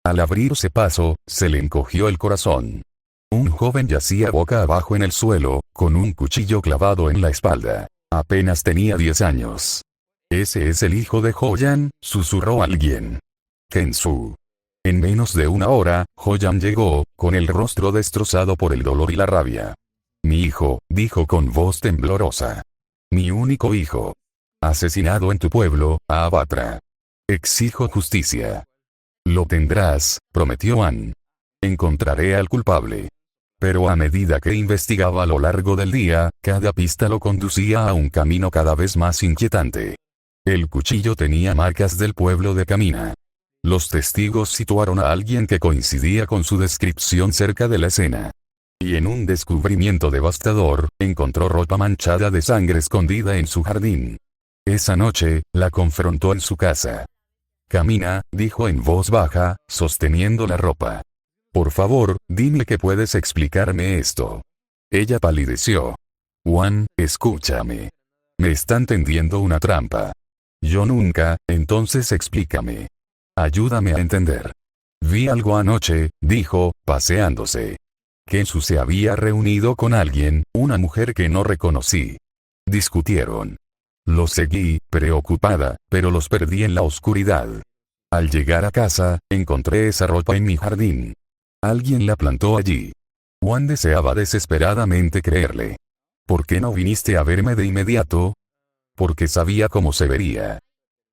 Al abrirse paso, se le encogió el corazón. Un joven yacía boca abajo en el suelo, con un cuchillo clavado en la espalda. Apenas tenía 10 años. «Ese es el hijo de Hoyan», susurró alguien. «Kensu». En menos de una hora, Hoyan llegó, con el rostro destrozado por el dolor y la rabia. «Mi hijo», dijo con voz temblorosa. «Mi único hijo. Asesinado en tu pueblo, Abatra. Exijo justicia». «Lo tendrás», prometió Wan. «Encontraré al culpable». Pero a medida que investigaba a lo largo del día, cada pista lo conducía a un camino cada vez más inquietante. El cuchillo tenía marcas del pueblo de Camina. Los testigos situaron a alguien que coincidía con su descripción cerca de la escena. Y en un descubrimiento devastador, encontró ropa manchada de sangre escondida en su jardín. Esa noche, la confrontó en su casa. «Camina», dijo en voz baja, sosteniendo la ropa. «Por favor, dime que puedes explicarme esto». Ella palideció. «Wan, escúchame. Me están tendiendo una trampa. Yo nunca, entonces explícame. Ayúdame a entender». «Vi algo anoche», dijo, paseándose. Kensu se había reunido con alguien, una mujer que no reconocí. Discutieron. Los seguí, preocupada, pero los perdí en la oscuridad. Al llegar a casa, encontré esa ropa en mi jardín. Alguien la plantó allí. Wan deseaba desesperadamente creerle. «¿Por qué no viniste a verme de inmediato?» «Porque sabía cómo se vería».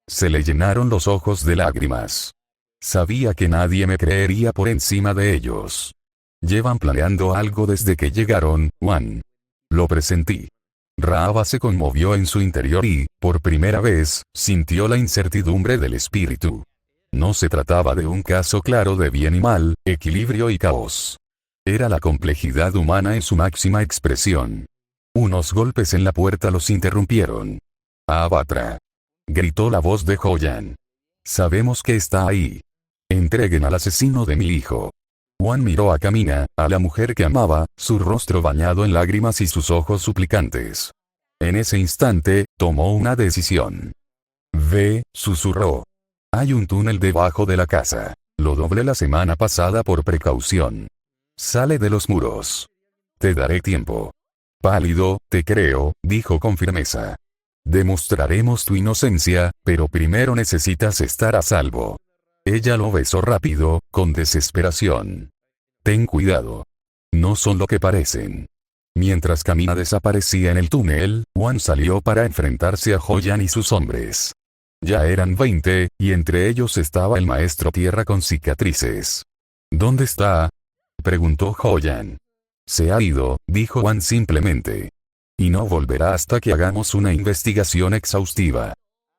Se le llenaron los ojos de lágrimas. Sabía que nadie me creería por encima de ellos. Llevan planeando algo desde que llegaron, Wan. Lo presentí. Raava se conmovió en su interior y, por primera vez, sintió la incertidumbre del espíritu. No se trataba de un caso claro de bien y mal, equilibrio y caos. Era la complejidad humana en su máxima expresión. Unos golpes en la puerta los interrumpieron. «Abatra», gritó la voz de Hoyan. «Sabemos que está ahí. Entreguen al asesino de mi hijo». Wan miró a Camina, a la mujer que amaba, su rostro bañado en lágrimas y sus ojos suplicantes. En ese instante, tomó una decisión. «Ve», susurró. «Hay un túnel debajo de la casa. Lo doblé la semana pasada por precaución. Sale de los muros. Te daré tiempo». «Pálido, te creo», dijo con firmeza. «Demostraremos tu inocencia, pero primero necesitas estar a salvo». Ella lo besó rápido, con desesperación. «Ten cuidado. No son lo que parecen». Mientras Camina desaparecía en el túnel, Wan salió para enfrentarse a Hoyan y sus hombres. Ya eran 20, y entre ellos estaba el maestro tierra con cicatrices. «¿Dónde está?», preguntó Hoyan. «Se ha ido», dijo Wan simplemente. «Y no volverá hasta que hagamos una investigación exhaustiva».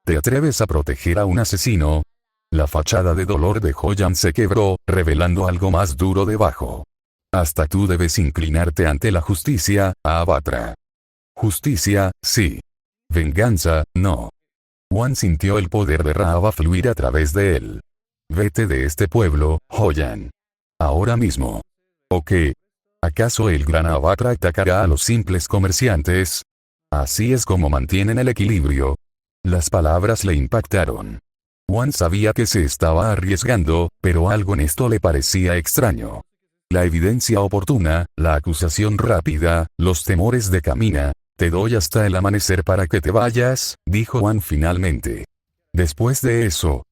«¿Te atreves a proteger a un asesino?». La fachada de dolor de Hoyan se quebró, revelando algo más duro debajo. «Hasta tú debes inclinarte ante la justicia, Abatra». «Justicia, sí. Venganza, no». Wan sintió el poder de Raava fluir a través de él. «Vete de este pueblo, Hoyan. Ahora mismo». «¿O qué? ¿Acaso el gran Abatra atacará a los simples comerciantes? Así es como mantienen el equilibrio». Las palabras le impactaron. Wan sabía que se estaba arriesgando, pero algo en esto le parecía extraño. La evidencia oportuna, la acusación rápida, los temores de Camina. «Te doy hasta el amanecer para que te vayas», dijo Wan finalmente. Después de eso,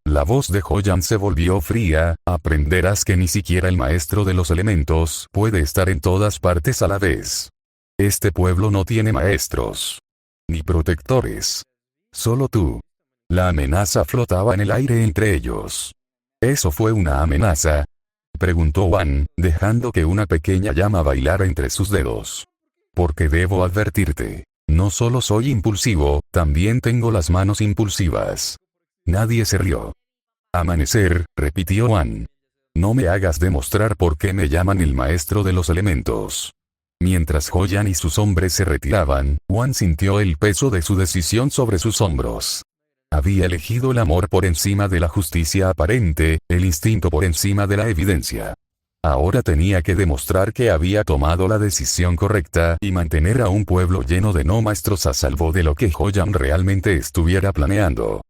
la voz de Hoyan se volvió fría. «Aprenderás que ni siquiera el maestro de los elementos puede estar en todas partes a la vez. Este pueblo no tiene maestros. Ni protectores. Solo tú». La amenaza flotaba en el aire entre ellos. «¿Eso fue una amenaza?», preguntó Wan, dejando que una pequeña llama bailara entre sus dedos. «Porque debo advertirte. No solo soy impulsivo, también tengo las manos impulsivas». Nadie se rió. «Amanecer», repitió Wan. «No me hagas demostrar por qué me llaman el maestro de los elementos». Mientras Hoyan y sus hombres se retiraban, Wan sintió el peso de su decisión sobre sus hombros. Había elegido el amor por encima de la justicia aparente, el instinto por encima de la evidencia. Ahora tenía que demostrar que había tomado la decisión correcta y mantener a un pueblo lleno de no maestros a salvo de lo que Joyan realmente estuviera planeando.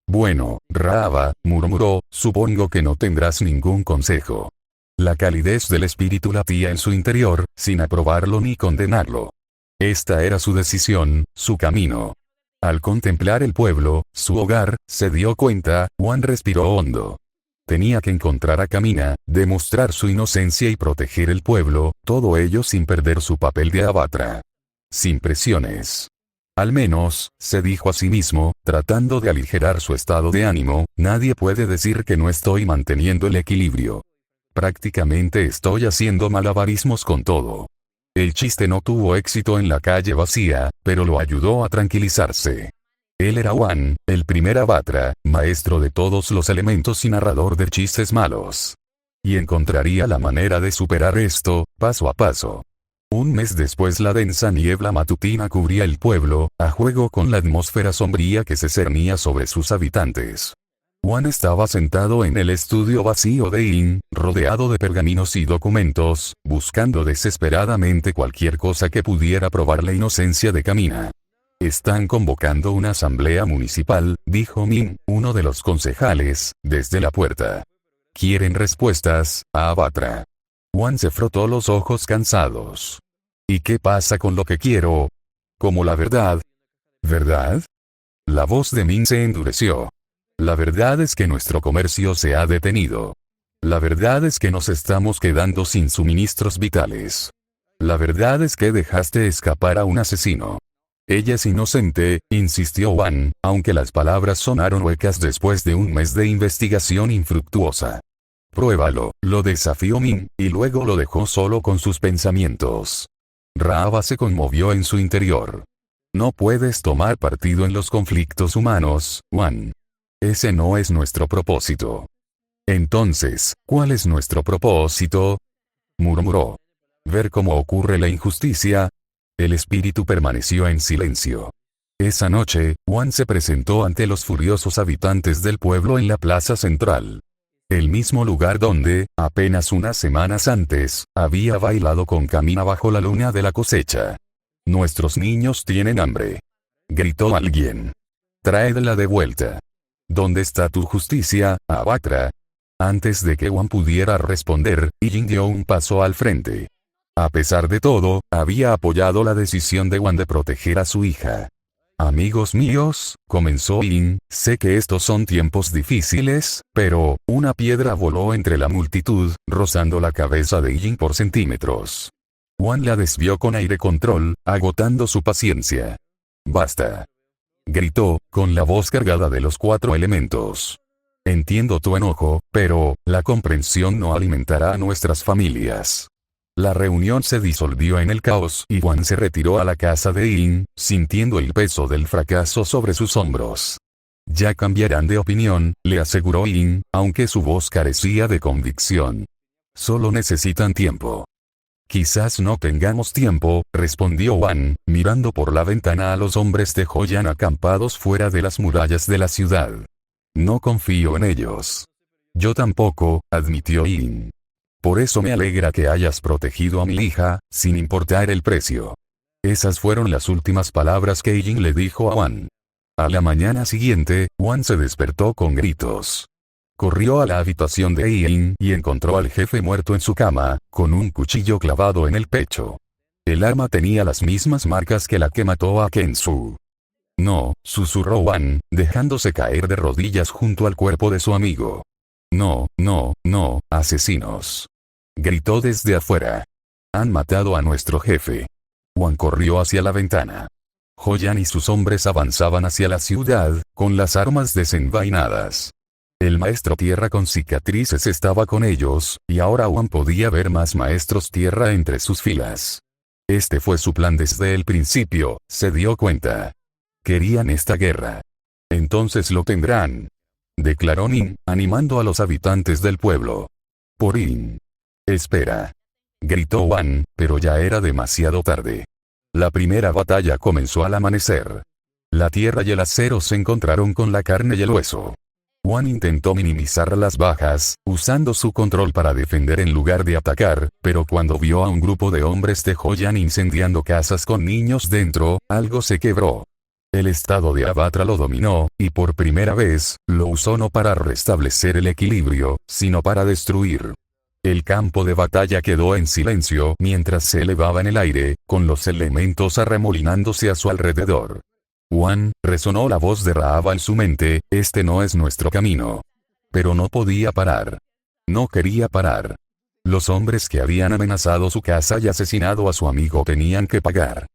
Bueno, Raava, murmuró, supongo que no tendrás ningún consejo. La calidez del espíritu latía en su interior, sin aprobarlo ni condenarlo. Esta era su decisión, su camino. Al contemplar el pueblo, su hogar, se dio cuenta, Wan respiró hondo. Tenía que encontrar a Kamina, demostrar su inocencia y proteger el pueblo, todo ello sin perder su papel de Avatra. Sin presiones. Al menos, se dijo a sí mismo, tratando de aligerar su estado de ánimo, nadie puede decir que no estoy manteniendo el equilibrio. Prácticamente estoy haciendo malabarismos con todo. El chiste no tuvo éxito en la calle vacía, pero lo ayudó a tranquilizarse. Él era Wan, el primer Avatra, maestro de todos los elementos y narrador de chistes malos. Y encontraría la manera de superar esto, paso a paso. Un mes después la densa niebla matutina cubría el pueblo, a juego con la atmósfera sombría que se cernía sobre sus habitantes. Wan estaba sentado en el estudio vacío de Yin, rodeado de pergaminos y documentos, buscando desesperadamente cualquier cosa que pudiera probar la inocencia de Kamina. Están convocando una asamblea municipal, dijo Min, uno de los concejales, desde la puerta. Quieren respuestas, a Avatra. Wan se frotó los ojos cansados. ¿Y qué pasa con lo que quiero? Como la verdad. ¿Verdad? La voz de Min se endureció. La verdad es que nuestro comercio se ha detenido. La verdad es que nos estamos quedando sin suministros vitales. La verdad es que dejaste escapar a un asesino. Ella es inocente, insistió Wan, aunque las palabras sonaron huecas después de un mes de investigación infructuosa. Pruébalo, lo desafió Min, y luego lo dejó solo con sus pensamientos. Raava se conmovió en su interior. No puedes tomar partido en los conflictos humanos, Wan. Ese no es nuestro propósito. Entonces, ¿cuál es nuestro propósito? Murmuró. Ver cómo ocurre la injusticia. El espíritu permaneció en silencio. Esa noche, Wan se presentó ante los furiosos habitantes del pueblo en la plaza central. El mismo lugar donde, apenas unas semanas antes, había bailado con Kamina bajo la luna de la cosecha. Nuestros niños tienen hambre. Gritó alguien. Tráedla de vuelta. ¿Dónde está tu justicia, Avatra? Antes de que Wan pudiera responder, Yin dio un paso al frente. A pesar de todo, había apoyado la decisión de Wan de proteger a su hija. Amigos míos, comenzó Yin, sé que estos son tiempos difíciles, pero, una piedra voló entre la multitud, rozando la cabeza de Yin por centímetros. Wan la desvió con aire control, agotando su paciencia. Basta. Gritó, con la voz cargada de los 4 elementos. Entiendo tu enojo, pero, la comprensión no alimentará a nuestras familias. La reunión se disolvió en el caos y Wan se retiró a la casa de Yin, sintiendo el peso del fracaso sobre sus hombros. Ya cambiarán de opinión, le aseguró Yin, aunque su voz carecía de convicción. Solo necesitan tiempo. Quizás no tengamos tiempo, respondió Wan, mirando por la ventana a los hombres de Joyan acampados fuera de las murallas de la ciudad. No confío en ellos. Yo tampoco, admitió Yin. Por eso me alegra que hayas protegido a mi hija, sin importar el precio. Esas fueron las últimas palabras que Yin le dijo a Wan. A la mañana siguiente, Wan se despertó con gritos. Corrió a la habitación de Yin y encontró al jefe muerto en su cama, con un cuchillo clavado en el pecho. El arma tenía las mismas marcas que la que mató a Kensu. No, susurró Wan, dejándose caer de rodillas junto al cuerpo de su amigo. No, no, no, asesinos. Gritó desde afuera. Han matado a nuestro jefe. Wan corrió hacia la ventana. Joyan y sus hombres avanzaban hacia la ciudad, con las armas desenvainadas. El maestro tierra con cicatrices estaba con ellos, y ahora Wan podía ver más maestros tierra entre sus filas. Este fue su plan desde el principio, se dio cuenta. Querían esta guerra. Entonces lo tendrán. Declaró Nin, animando a los habitantes del pueblo. Por Yin. Espera. Gritó Wan, pero ya era demasiado tarde. La primera batalla comenzó al amanecer. La tierra y el acero se encontraron con la carne y el hueso. Wan intentó minimizar las bajas, usando su control para defender en lugar de atacar, pero cuando vio a un grupo de hombres de Joyan incendiando casas con niños dentro, algo se quebró. El estado de Avatra lo dominó, y por primera vez, lo usó no para restablecer el equilibrio, sino para destruir. El campo de batalla quedó en silencio mientras se elevaba en el aire, con los elementos arremolinándose a su alrededor. Wan, resonó la voz de Raava en su mente, este no es nuestro camino. Pero no podía parar. No quería parar. Los hombres que habían amenazado su casa y asesinado a su amigo tenían que pagar.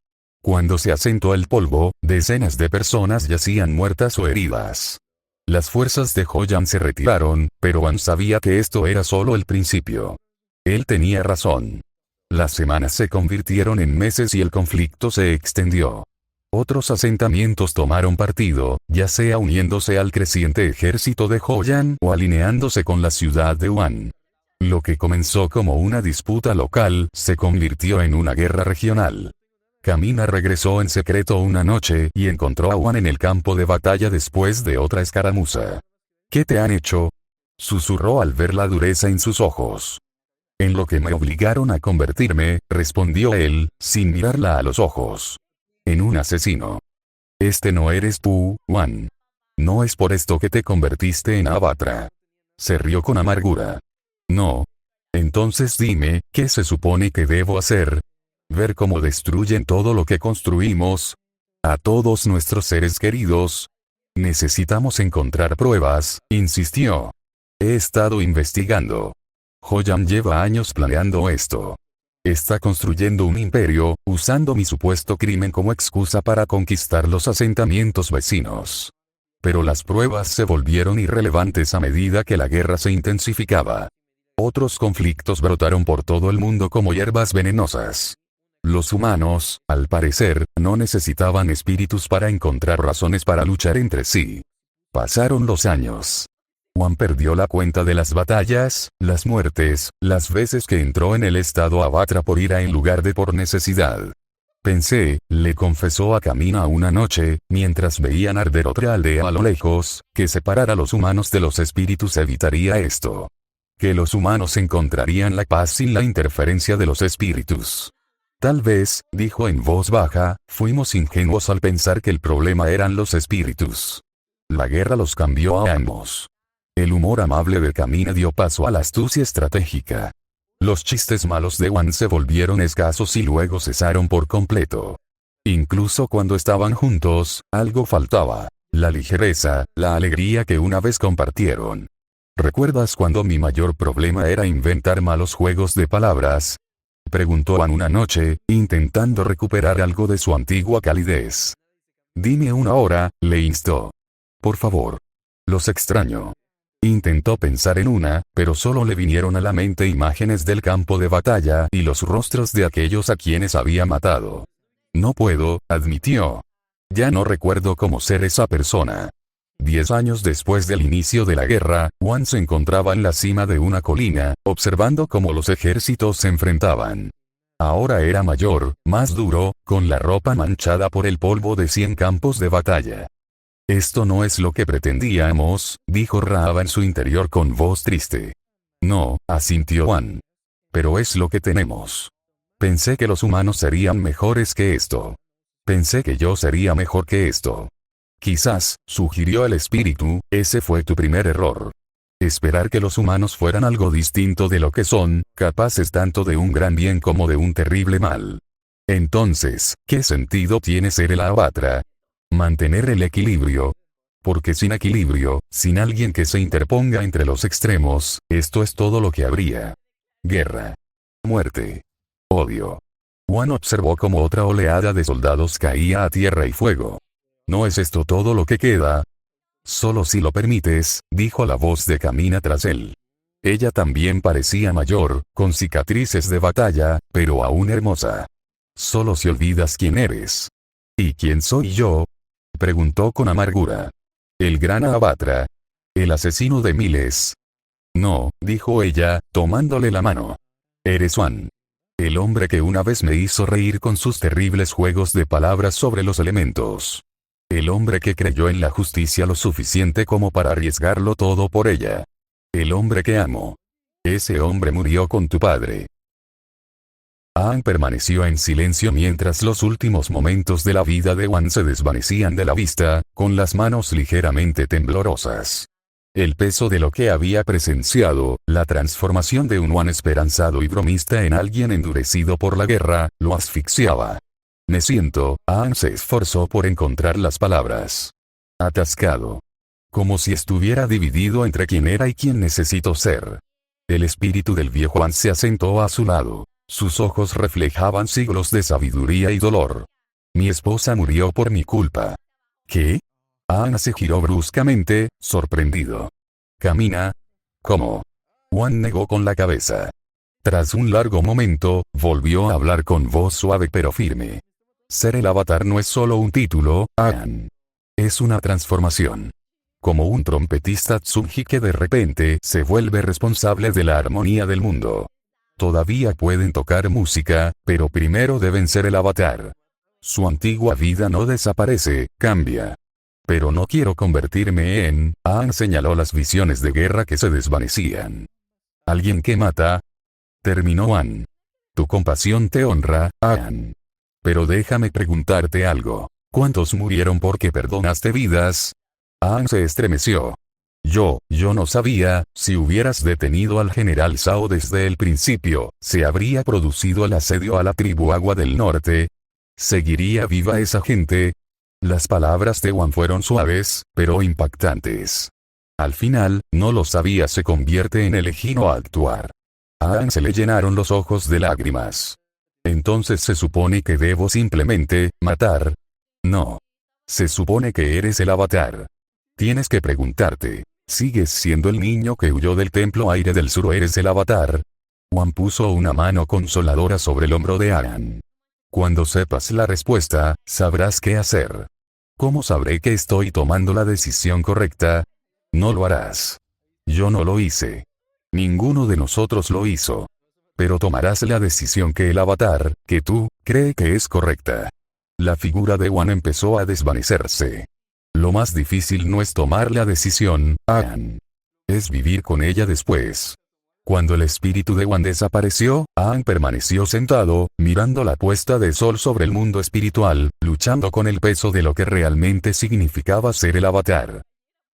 Cuando se asentó el polvo, decenas de personas yacían muertas o heridas. Las fuerzas de Joyan se retiraron, pero Wan sabía que esto era solo el principio. Él tenía razón. Las semanas se convirtieron en meses y el conflicto se extendió. Otros asentamientos tomaron partido, ya sea uniéndose al creciente ejército de Joyan o alineándose con la ciudad de Wan. Lo que comenzó como una disputa local se convirtió en una guerra regional. Kamina regresó en secreto una noche y encontró a Wan en el campo de batalla después de otra escaramuza. ¿Qué te han hecho?, susurró al ver la dureza en sus ojos. En lo que me obligaron a convertirme, respondió él, sin mirarla a los ojos. En un asesino. Este no eres tú, Wan. No es por esto que te convertiste en Avatra. Se rió con amargura. No. Entonces dime, ¿qué se supone que debo hacer? ¿Ver cómo destruyen todo lo que construimos? ¿A todos nuestros seres queridos? Necesitamos encontrar pruebas, insistió. He estado investigando. Joyan lleva años planeando esto. Está construyendo un imperio, usando mi supuesto crimen como excusa para conquistar los asentamientos vecinos. Pero las pruebas se volvieron irrelevantes a medida que la guerra se intensificaba. Otros conflictos brotaron por todo el mundo como hierbas venenosas. Los humanos, al parecer, no necesitaban espíritus para encontrar razones para luchar entre sí. Pasaron los años. Wan perdió la cuenta de las batallas, las muertes, las veces que entró en el estado Avatra por ira en lugar de por necesidad. Pensé, le confesó a Kamina una noche, mientras veían arder otra aldea a lo lejos, que separar a los humanos de los espíritus evitaría esto. Que los humanos encontrarían la paz sin la interferencia de los espíritus. Tal vez, dijo en voz baja, fuimos ingenuos al pensar que el problema eran los espíritus. La guerra los cambió a ambos. El humor amable de Kamina dio paso a la astucia estratégica. Los chistes malos de Wan se volvieron escasos y luego cesaron por completo. Incluso cuando estaban juntos, algo faltaba: la ligereza, la alegría que una vez compartieron. ¿Recuerdas cuando mi mayor problema era inventar malos juegos de palabras?, preguntó Wan una noche, intentando recuperar algo de su antigua calidez. Dime una hora, le instó. Por favor. Los extraño. Intentó pensar en una, pero solo le vinieron a la mente imágenes del campo de batalla y los rostros de aquellos a quienes había matado. No puedo, admitió. Ya no recuerdo cómo ser esa persona. 10 años después del inicio de la guerra, Wan se encontraba en la cima de una colina, observando cómo los ejércitos se enfrentaban. Ahora era mayor, más duro, con la ropa manchada por el polvo de 100 campos de batalla. Esto no es lo que pretendíamos, dijo Raava en su interior con voz triste. No, asintió Wan. Pero es lo que tenemos. Pensé que los humanos serían mejores que esto. Pensé que yo sería mejor que esto. Quizás, sugirió el espíritu, ese fue tu primer error. Esperar que los humanos fueran algo distinto de lo que son, capaces tanto de un gran bien como de un terrible mal. Entonces, ¿qué sentido tiene ser el Avatra? Mantener el equilibrio. Porque sin equilibrio, sin alguien que se interponga entre los extremos, esto es todo lo que habría. Guerra. Muerte. Odio. Wan observó cómo otra oleada de soldados caía a tierra y fuego. ¿No es esto todo lo que queda? Solo si lo permites, dijo la voz de Kamina tras él. Ella también parecía mayor, con cicatrices de batalla, pero aún hermosa. Solo si olvidas quién eres. ¿Y quién soy yo?, preguntó con amargura. El gran Avatra. El asesino de miles. No, dijo ella, tomándole la mano. Eres Wan. El hombre que una vez me hizo reír con sus terribles juegos de palabras sobre los elementos. El hombre que creyó en la justicia lo suficiente como para arriesgarlo todo por ella. El hombre que amo. Ese hombre murió con tu padre. Aang permaneció en silencio mientras los últimos momentos de la vida de Wan se desvanecían de la vista, con las manos ligeramente temblorosas. El peso de lo que había presenciado, la transformación de un Wan esperanzado y bromista en alguien endurecido por la guerra, lo asfixiaba. Me siento, Aang se esforzó por encontrar las palabras. Atascado. Como si estuviera dividido entre quién era y quién necesito ser. El espíritu del viejo Wan se asentó a su lado. Sus ojos reflejaban siglos de sabiduría y dolor. Mi esposa murió por mi culpa. ¿Qué? Aang se giró bruscamente, sorprendido. Camina. ¿Cómo? Wan negó con la cabeza. Tras un largo momento, volvió a hablar con voz suave pero firme. Ser el avatar no es solo un título, Aang. Es una transformación. Como un trompetista Tsunji que de repente se vuelve responsable de la armonía del mundo. Todavía pueden tocar música, pero primero deben ser el avatar. Su antigua vida no desaparece, cambia. Pero no quiero convertirme en... Aang señaló las visiones de guerra que se desvanecían. ¿Alguien que mata? Terminó Wan. Tu compasión te honra, Aang. Pero déjame preguntarte algo. ¿Cuántos murieron porque perdonaste vidas? Aang se estremeció. Yo no sabía, si hubieras detenido al general Zhao desde el principio, ¿se habría producido el asedio a la tribu Agua del Norte? ¿Seguiría viva esa gente? Las palabras de Wan fueron suaves, pero impactantes. Al final, no lo sabía se convierte en elegir o actuar. A Aang se le llenaron los ojos de lágrimas. Entonces se supone que debo simplemente, matar. No. Se supone que eres el avatar. Tienes que preguntarte. ¿Sigues siendo el niño que huyó del templo aire del sur o eres el avatar? Wan puso una mano consoladora sobre el hombro de Aang. Cuando sepas la respuesta, sabrás qué hacer. ¿Cómo sabré que estoy tomando la decisión correcta? No lo harás. Yo no lo hice. Ninguno de nosotros lo hizo. Pero tomarás la decisión que el avatar, que tú, cree que es correcta. La figura de Wan empezó a desvanecerse. Lo más difícil no es tomar la decisión, Aang. Es vivir con ella después. Cuando el espíritu de Wan desapareció, Aang permaneció sentado, mirando la puesta de sol sobre el mundo espiritual, luchando con el peso de lo que realmente significaba ser el avatar.